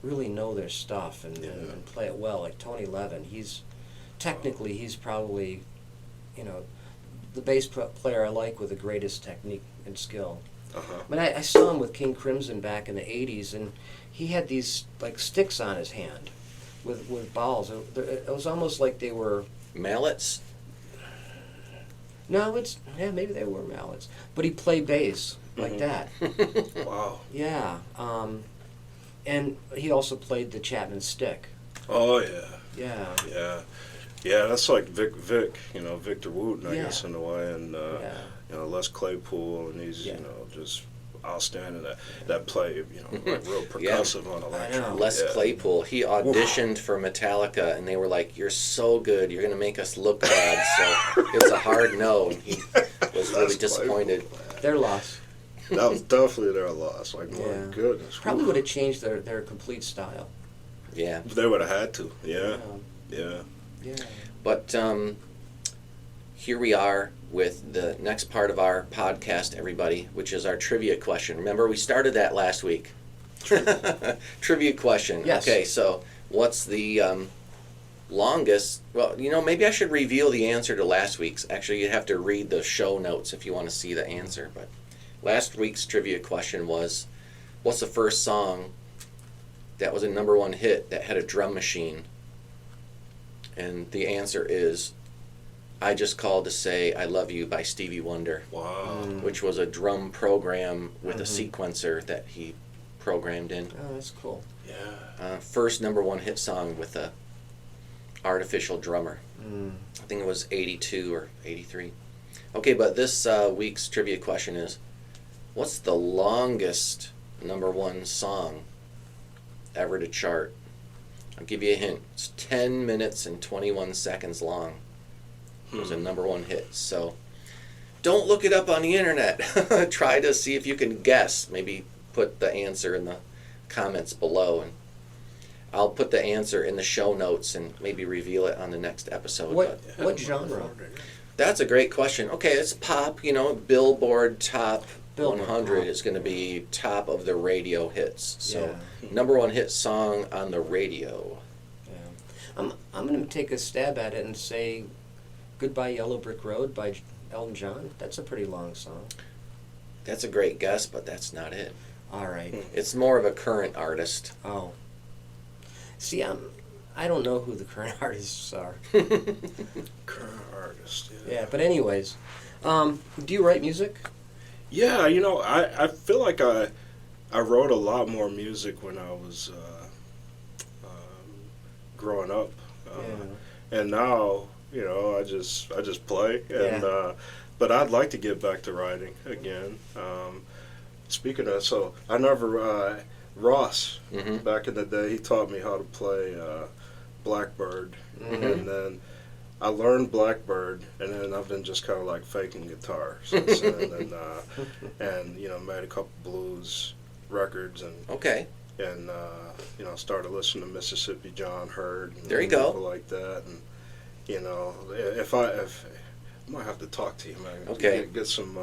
really know their stuff and play it well, like Tony Levin. He's probably, the bass player I like with the greatest technique and skill. Uh-huh. I mean, I saw him with King Crimson back in the 80s, and he had these, like, sticks on his hand with balls. It was almost like they were... Mallets? No, maybe they were mallets. But he played bass like that. Wow. Yeah. And he also played the Chapman stick. Oh yeah. Yeah. Yeah, yeah, that's like Victor Wooten, I Yeah. guess, in a way, and Yeah. Les Claypool, and he's Yeah. just outstanding that play, like real percussive on electric. know. Les Yeah. Claypool, he auditioned for Metallica, and they were like, "You're so good, you're gonna make us look bad." So it was a hard no, and he was really Les disappointed. Claypool. Their loss. That was definitely their loss. Like, my Yeah. goodness. Probably would have changed their complete style. Yeah, They would have had to. Yeah, Yeah. yeah. but here we are with the next part of our podcast, everybody, which is our trivia question. Remember, we started that last week. Trivia question. Yes. Okay, so what's the longest? Well, maybe I should reveal the answer to last week's. Actually, you have to read the show notes if you want to see the answer. But last week's trivia question was, what's the first song that was a #1 hit that had a drum machine? And the answer is I Just Called to Say I Love You by Stevie Wonder, Wow. which was a drum program with a sequencer that he programmed in. Oh, that's cool. Yeah. First #1 hit song with a artificial drummer. Mm. I think it was 82 or 83. Okay, but this week's trivia question is, what's the longest #1 song ever to chart? I'll give you a hint. It's 10 minutes and 21 seconds long. It was a #1 hit. So don't look it up on the internet. Try to see if you can guess. Maybe put the answer in the comments below, and I'll put the answer in the show notes and maybe reveal it on the next episode. What genre? That's a great question. Okay, it's pop, Billboard top Billboard 100 Pop. is going to be top of the radio hits. So Yeah. number one hit song on the radio. Yeah. I'm going to take a stab at it and say Goodbye Yellow Brick Road by Elton John. That's a pretty long song. That's a great guess, but that's not it. All right. It's more of a current artist. Oh. See, I don't know who the current artists are. Current artist. Yeah, but anyways, do you write music? Yeah, I feel like I wrote a lot more music when I was growing up, and now I just play, and but I'd like to get back to writing again. Speaking of, so I never Ross back in the day, he taught me how to play Blackbird, and then I learned Blackbird, and then I've been just kind of like faking guitar since then, and made a couple blues records, and Okay. and started listening to Mississippi John Hurt and There you go. people like that, and if I might have to talk to you, man. Okay. Get some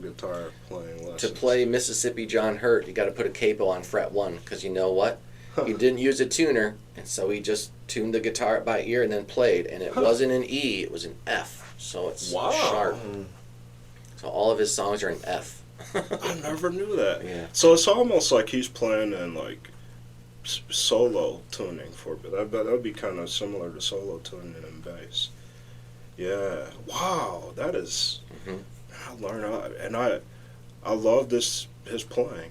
guitar playing To lessons. play Mississippi John Hurt, you got to put a capo on fret 1, because you know what? He didn't use a tuner, and so he just tuned the guitar by ear and then played, and it wasn't an E, it was an F, so it's Wow. sharp. So all of his songs are in F. I never knew that. Yeah. So it's almost like he's playing in like solo tuning for, but I bet that would be kind of similar to solo tuning in bass. Yeah. Wow, that is. I learn and I love his playing.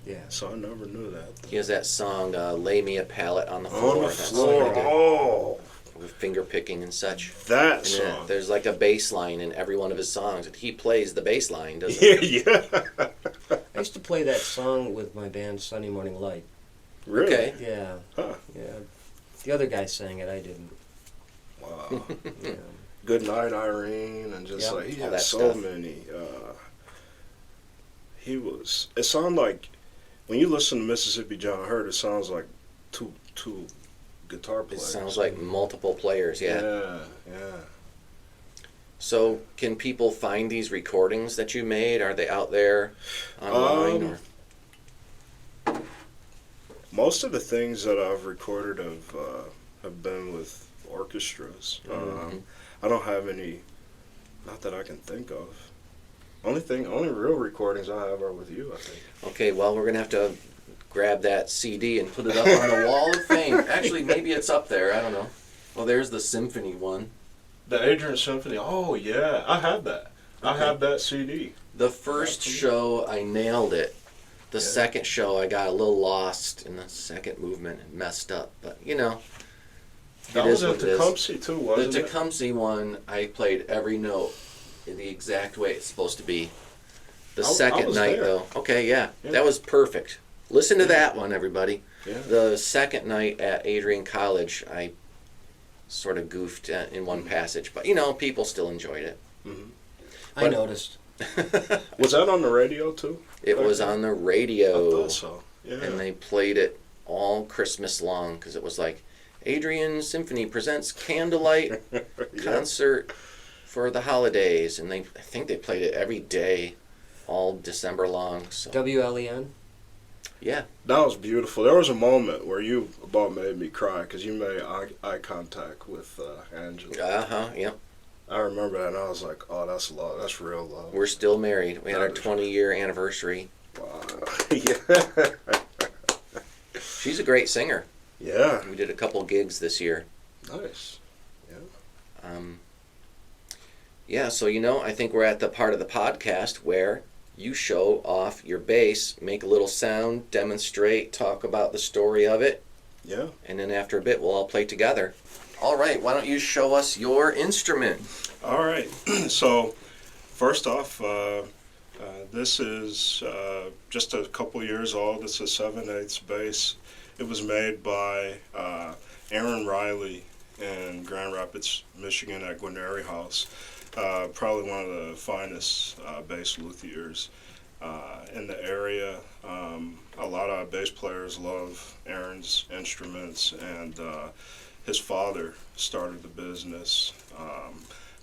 Yeah. So I never knew that. He has that song, Lay Me a Pallet on the Floor. On the That's floor. really good. Oh, With finger picking and such. that And song. there's like a bass line in every one of his songs, and he plays the bass line, doesn't he? Yeah, yeah. I used to play that song with my band Sunny Morning Light. Really? Okay. Yeah. Huh. Yeah. The other guy sang it, I didn't. Wow. Yeah. Good Night, Irene, and just Yep. like he All had that so stuff. many. It sounded like when you listen to Mississippi John Hurt, it sounds like two guitar It players. sounds like multiple players, yeah. Yeah. So, can people find these recordings that you made? Are they out there online? Or? Most of the things that I've recorded have been with orchestras. I don't have any, not that I can think of. Only real recordings I have are with you, I think. Okay, well, we're going to have to grab that CD and put it up on a wall of fame. Actually, maybe it's up there. I don't know. Well, there's the symphony one. The Adrian Symphony. Oh yeah, I have that. I have that CD. The first show, I nailed it. The Yeah. second show, I got a little lost in the second movement and messed up. But, That it was is at what it is. Tecumseh too, wasn't The it? Tecumseh one, I played every note in the exact way it's supposed to be. The I second was night, there. though, okay, yeah, Yeah. that was perfect. Listen to that one, everybody. Yeah. The second night at Adrian College, I sort of goofed in one passage, but people still enjoyed it. I But- noticed. Was that on the radio too? It was on the I radio, thought so. Yeah. and they played it all Christmas long because it was like Adrian Symphony presents Candlelight Yeah. concert for the holidays, and I think they played it every day, all December long. So WLEN? yeah, That was beautiful. There was a moment where you about made me cry because you made eye contact with Angela. yep. I remember that, and I was like, "Oh, that's love. That's real love." We're still married. We had our That is- 20-year anniversary. Wow. Yeah. She's a great singer. Yeah. We did a couple gigs this year. Nice. Yeah, so I think we're at the part of the podcast where you show off your bass, make a little sound, demonstrate, talk about the story of it, Yeah. and then after a bit we'll all play together. All right, why don't you show us your instrument? All right. So, first off, this is just a couple years old. It's a 7/8 bass. It was made by Aaron Riley in Grand Rapids, Michigan at Guarneri House. Probably one of the finest bass luthiers in the area. A lot of bass players love Aaron's instruments, and his father started the business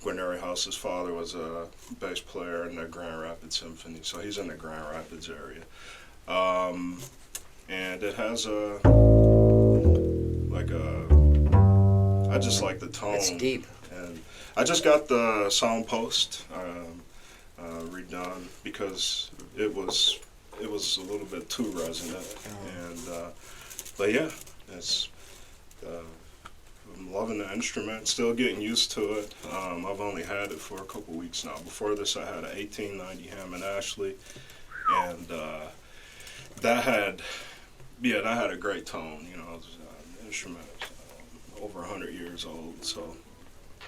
Gwinnett House's father was a bass player in the Grand Rapids Symphony, so he's in the Grand Rapids area. And it has I just like the tone. It's deep. And I just got the sound post redone because it was a little bit too resonant. And but yeah, it's I'm loving the instrument. Still getting used to it. I've only had it for a couple weeks now. Before this, I had an 1890 Hammond Ashley, and that had a great tone. You know, it was an instrument over 100 years old. So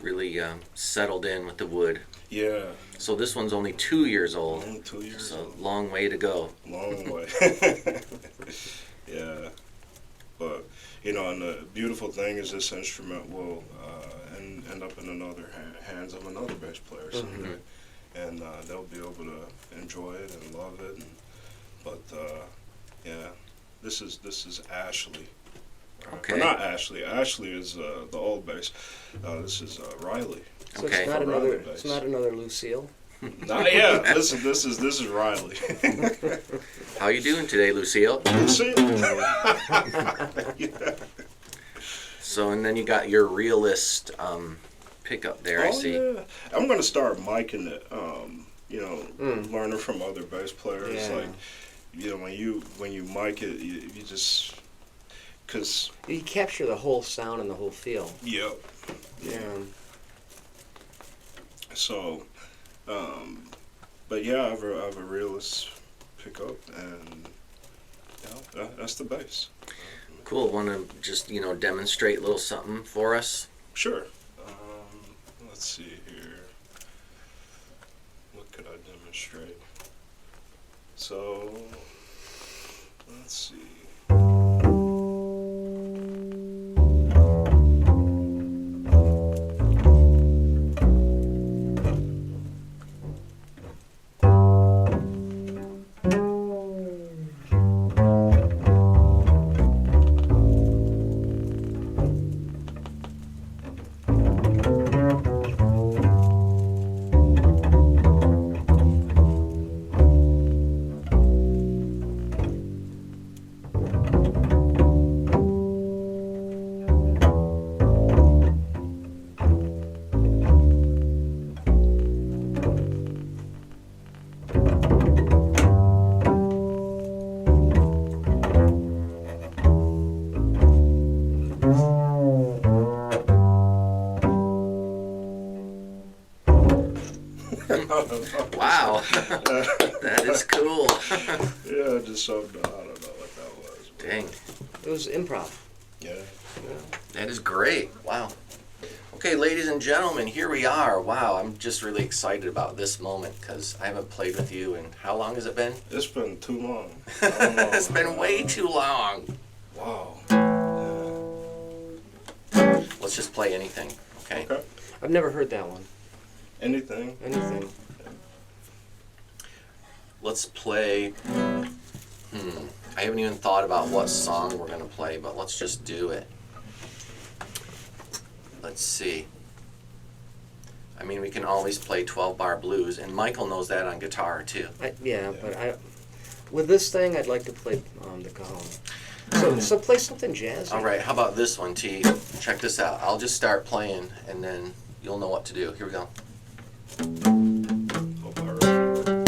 Really settled in with the wood. yeah, So this one's only 2 years old. only 2 years So old. long way to go. Long way. Yeah, but you know, and the beautiful thing is this instrument will end up in hands of another bass player someday, and they'll be able to enjoy it and love it. But yeah, this is Ashley. Okay. Or not Ashley. Ashley is the old bass. This is Riley. So Okay. it's not another Lucille. Not yet. This is Riley. How you doing today, Lucille? See? Yeah. So, and then you got your realist pickup there, I see. Yeah. I'm gonna start miking it. You know, learning from other bass players. Yeah. Like, you know, when you mic it, you just, cause You capture the whole sound and the whole feel. yep. Yeah. So, but yeah, I have a realist pickup, and yeah, that's the bass. Cool. Want to just, demonstrate a little something for us? Sure. Let's see here. What could I demonstrate? So, let's see. Wow. That is cool. Yeah, just something. I don't know what that was. Dang. It was improv. Yeah. That is great. Wow. Okay, ladies and gentlemen, here we are. Wow, I'm just really excited about this moment because I haven't played with you in how long has it been? It's been too long. It's been way too long. Wow. Let's just play anything, okay? Okay. I've never heard that one. Anything. Anything. Let's play. I haven't even thought about what song we're gonna play, but let's just do it. Let's see. I mean, we can always play 12-bar blues, and Michael knows that on guitar too. But with this thing, I'd like to play the cajon. So play something jazzy. All right, how about this one, T? Check this out. I'll just start playing, and then you'll know what to do. Here we go. Hope I remember.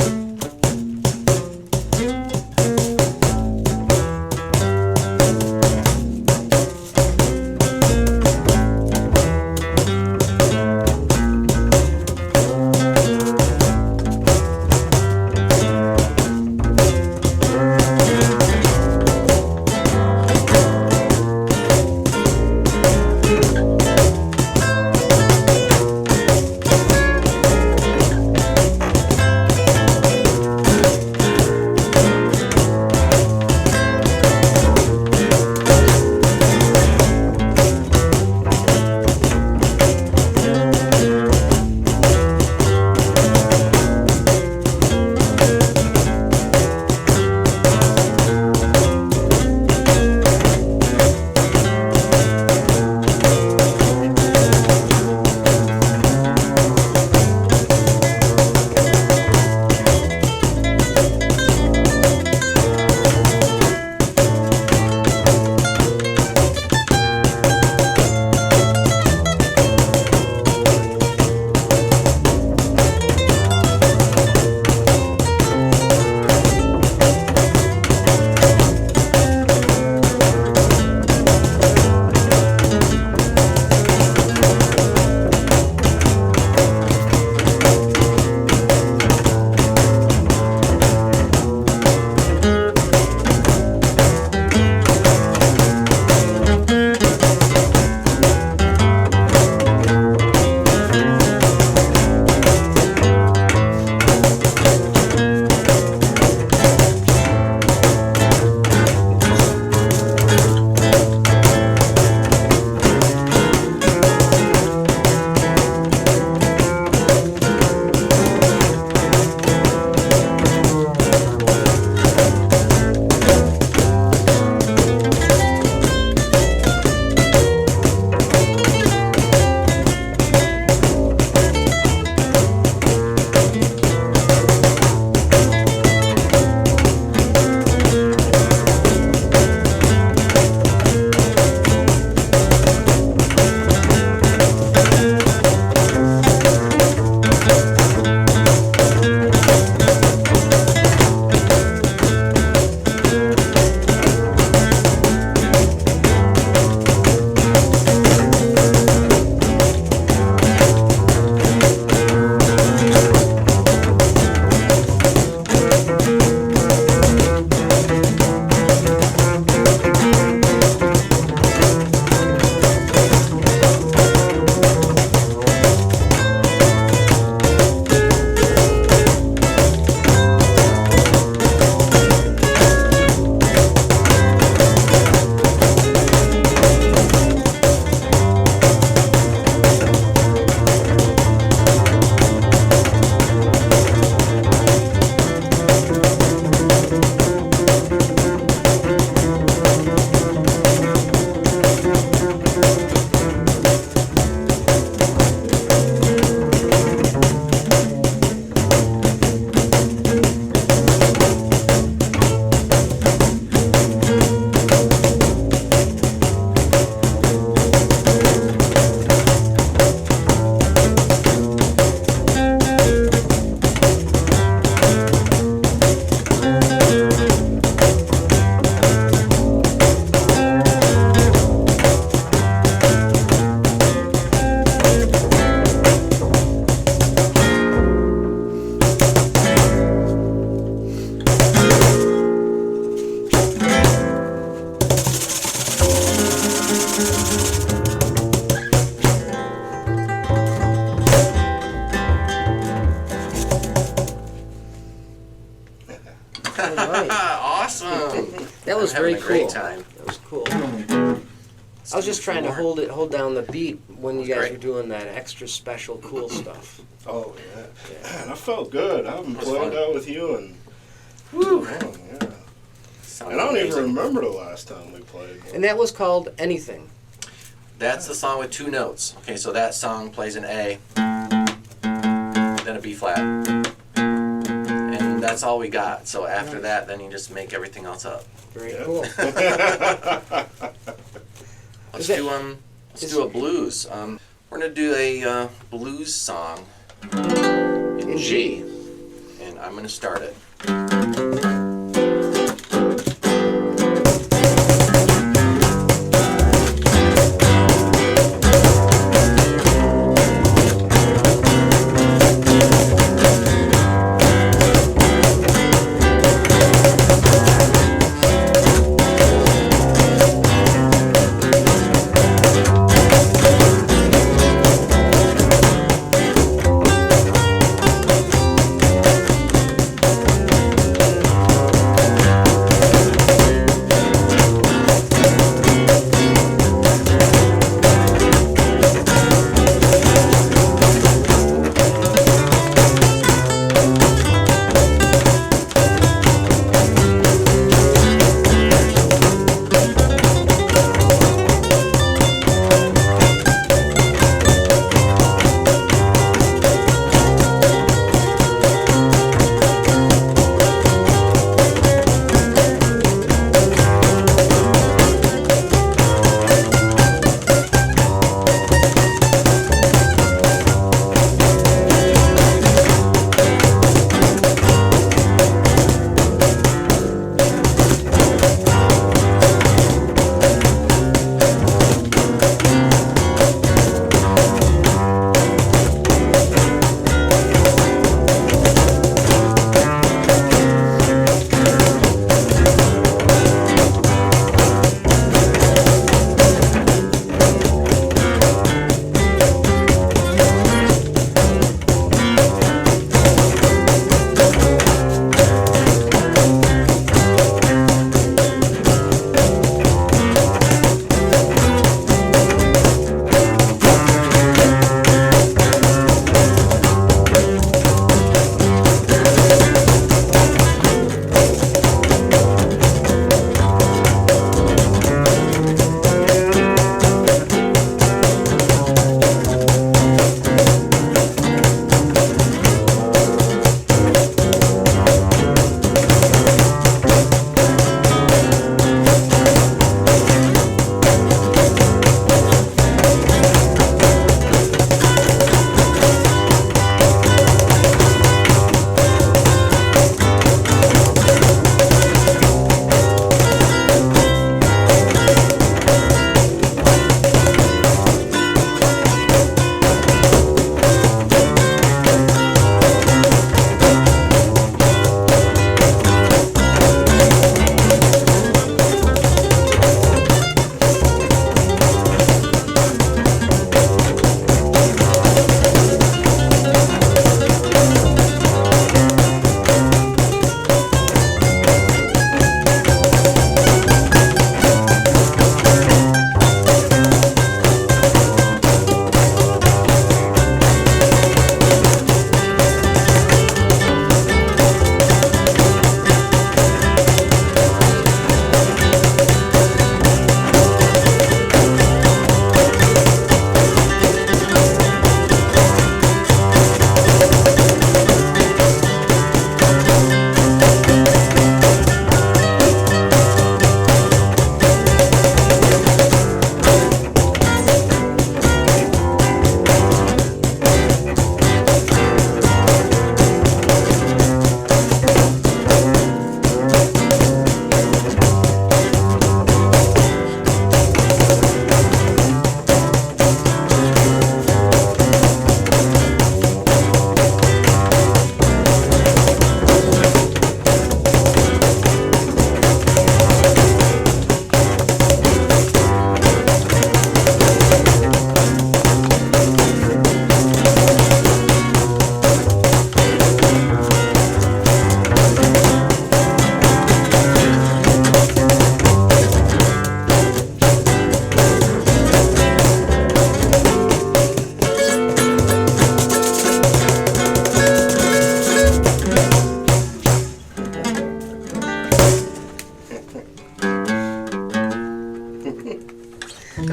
right. Awesome. That was I'm very having a cool. great time. That was cool. I was just trying to hold down the beat when you guys Great. were doing that extra special cool stuff. Oh yeah. Man, I felt good. I haven't was played fun. that with you and Woo! yeah. Sounds And I don't even amazing. remember the last time we played. And that was called Anything. That's the song with 2 notes. Okay, so that song plays an A, then a B flat. And that's all we got. So after that, then you just make everything else up. Very Yeah. cool. Let's Is do let's do a blues. We're gonna do a blues song in G, and I'm gonna start it.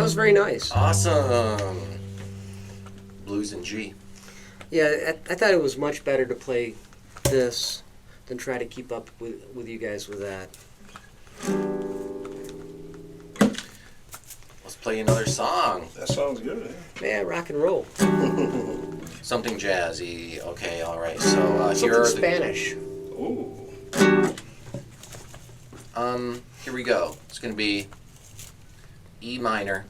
That was very nice. Awesome. Blues in G. Yeah, I thought it was much better to play this than try to keep up with you guys with that. Let's play another song. That sounds good. Yeah, rock and roll. Something jazzy. Okay, all right. So here Something are Spanish. Ooh. Here we go. It's going to be E minor.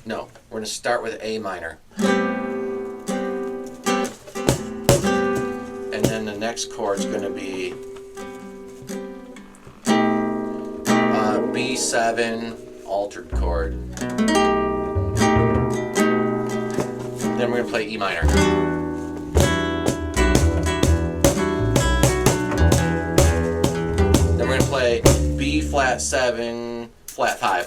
No, we're going to start with A minor. And then the next chord's going to be B7 altered chord. Then we're going to play E minor. Then we're going to play B flat 7 flat 5.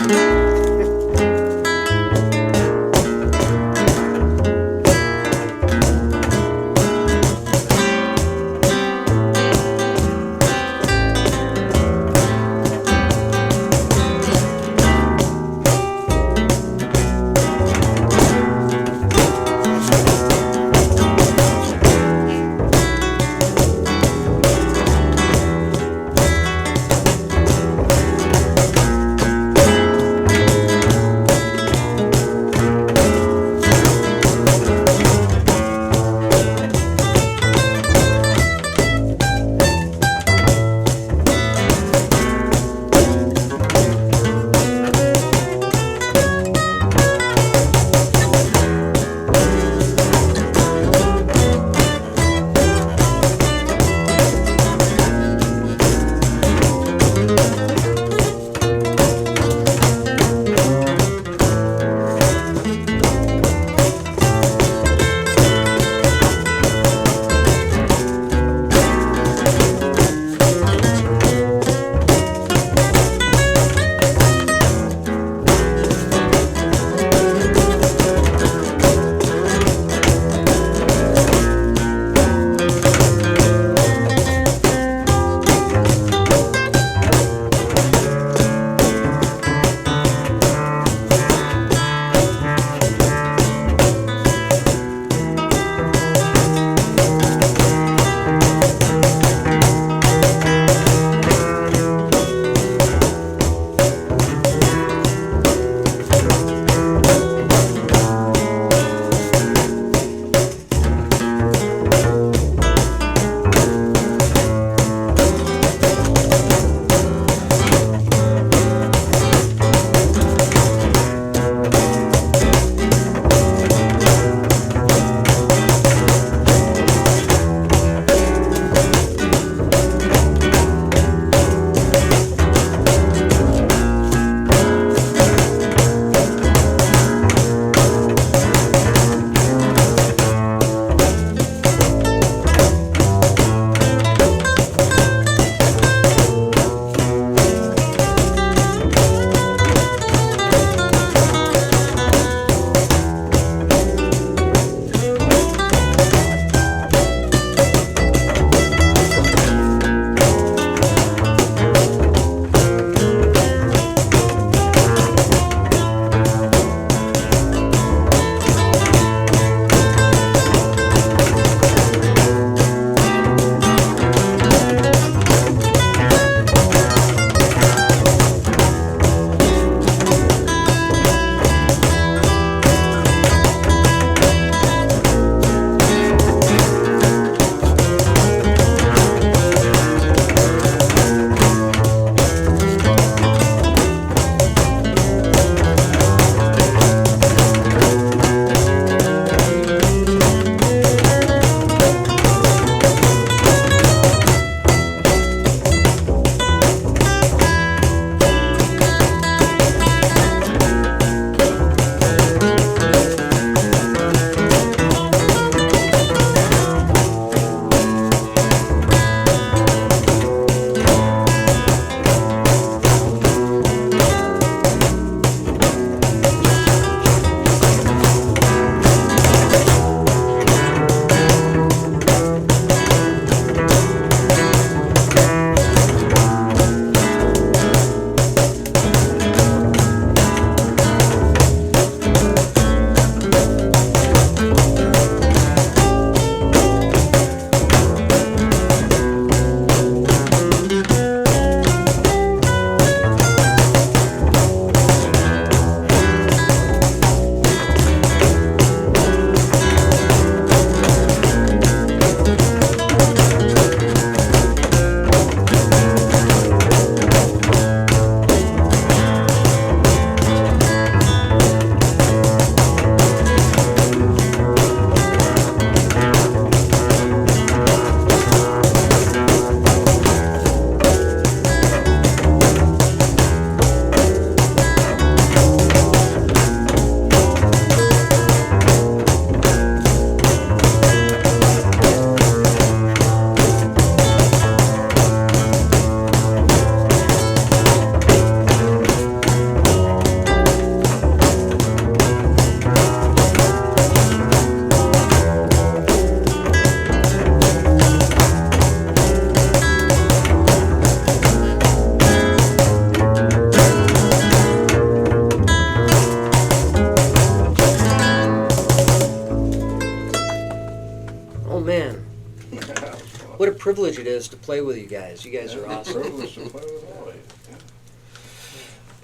it is to play with you guys. You guys are awesome. Privilege to play with all of you. Yeah.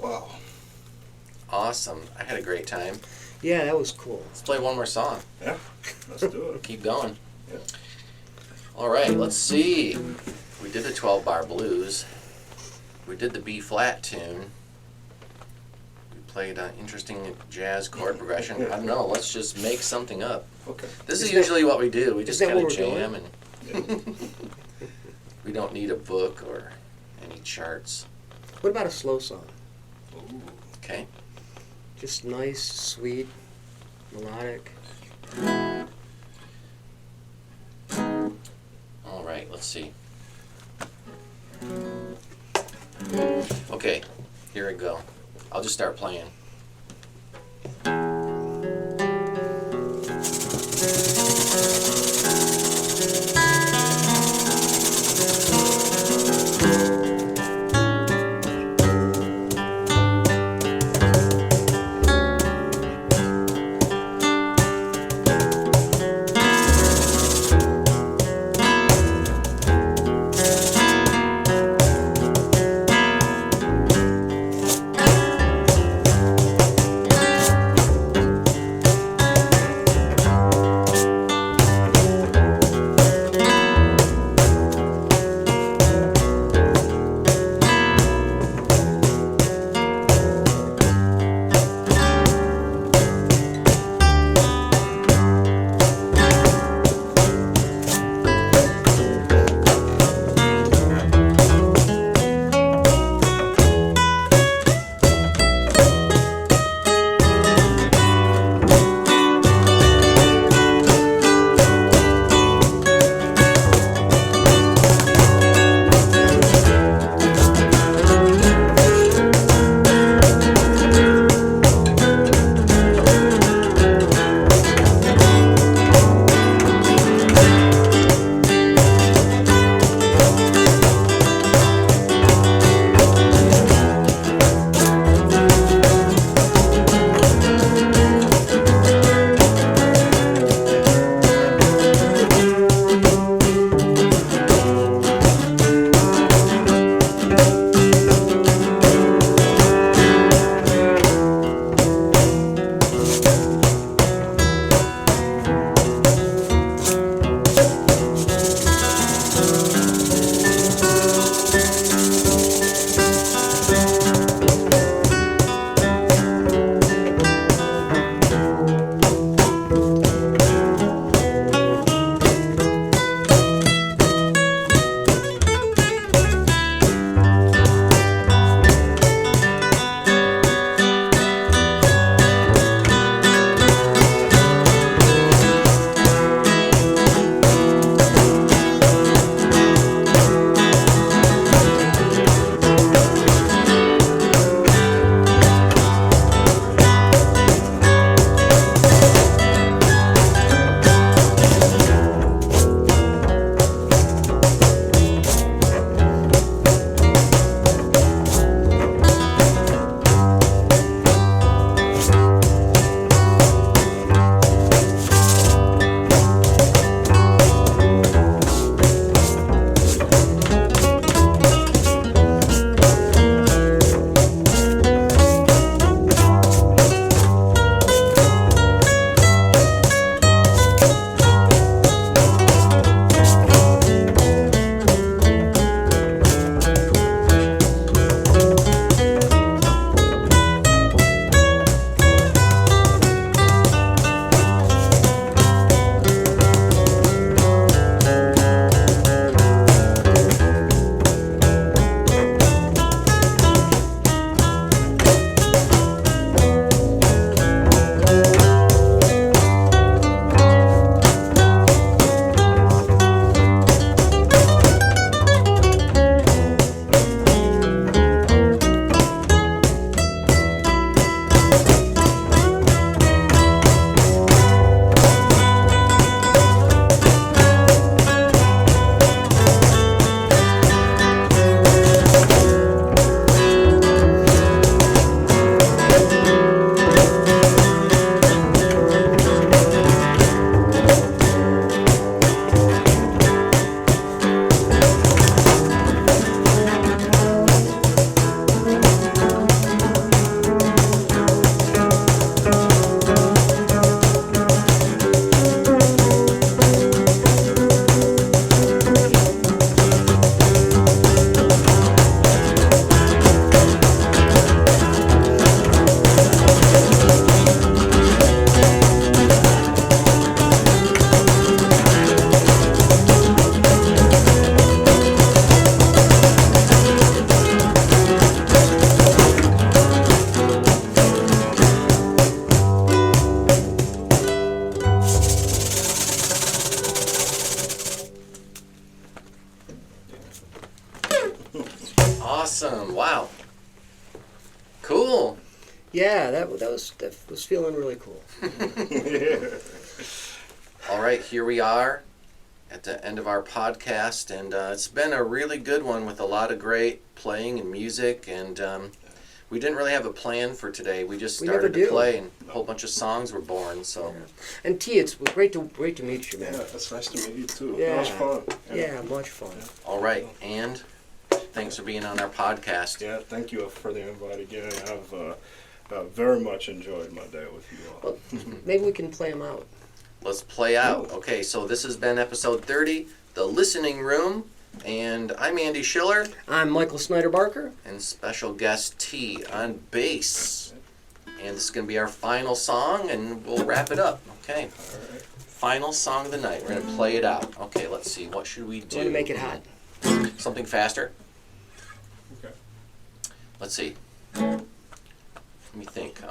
Wow. Awesome. I had a great time. Yeah, that was cool. Let's play one more song. Yeah. Let's do it. Keep going. Yeah. All right, let's see. We did the 12-bar blues. We did the B flat tune. We played an interesting jazz chord progression. I don't know. Let's just make something up. Okay. This is Is that- usually what we do. We just that kind of what we're jam, and Yeah. we don't need a book or any charts. What about a slow song? Ooh. Okay. Just nice, sweet, melodic. All right, let's see. Okay, here we go. I'll just start playing. Awesome. Wow. Cool. Yeah, that was feeling really cool. All right, here we are at the end of our podcast, and it's been a really good one with a lot of great playing and music, and we didn't really have a plan for today. We just We never started to do. play, and a whole bunch of songs were born. So Yeah. And T, it's great to meet you, Yeah, man. it's nice to meet you too. Yeah. That was fun. Yeah, much fun. all right, and thanks for being on our podcast. Yeah, thank you for the invite again. I've very much enjoyed my day with you all. Well, maybe we can play them out. Let's play out. Okay, so this has been episode 30, The Listening Room, and I'm Andy Schiller, I'm Michael Snyder Barker. and special guest T on bass. And this is going to be our final song, and we'll wrap it up. Okay. All right. Final song of the night. We're going to play it out. Okay, let's see. What should we do? Want to make it hot. Something faster? Okay. Let's see. Let me think.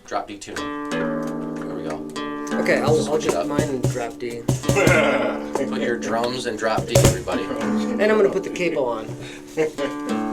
Drop D tuning. There we go. Okay, I'll Switch it just up. mine and drop D. Put your drums and drop D, everybody. And I'm gonna put the capo on.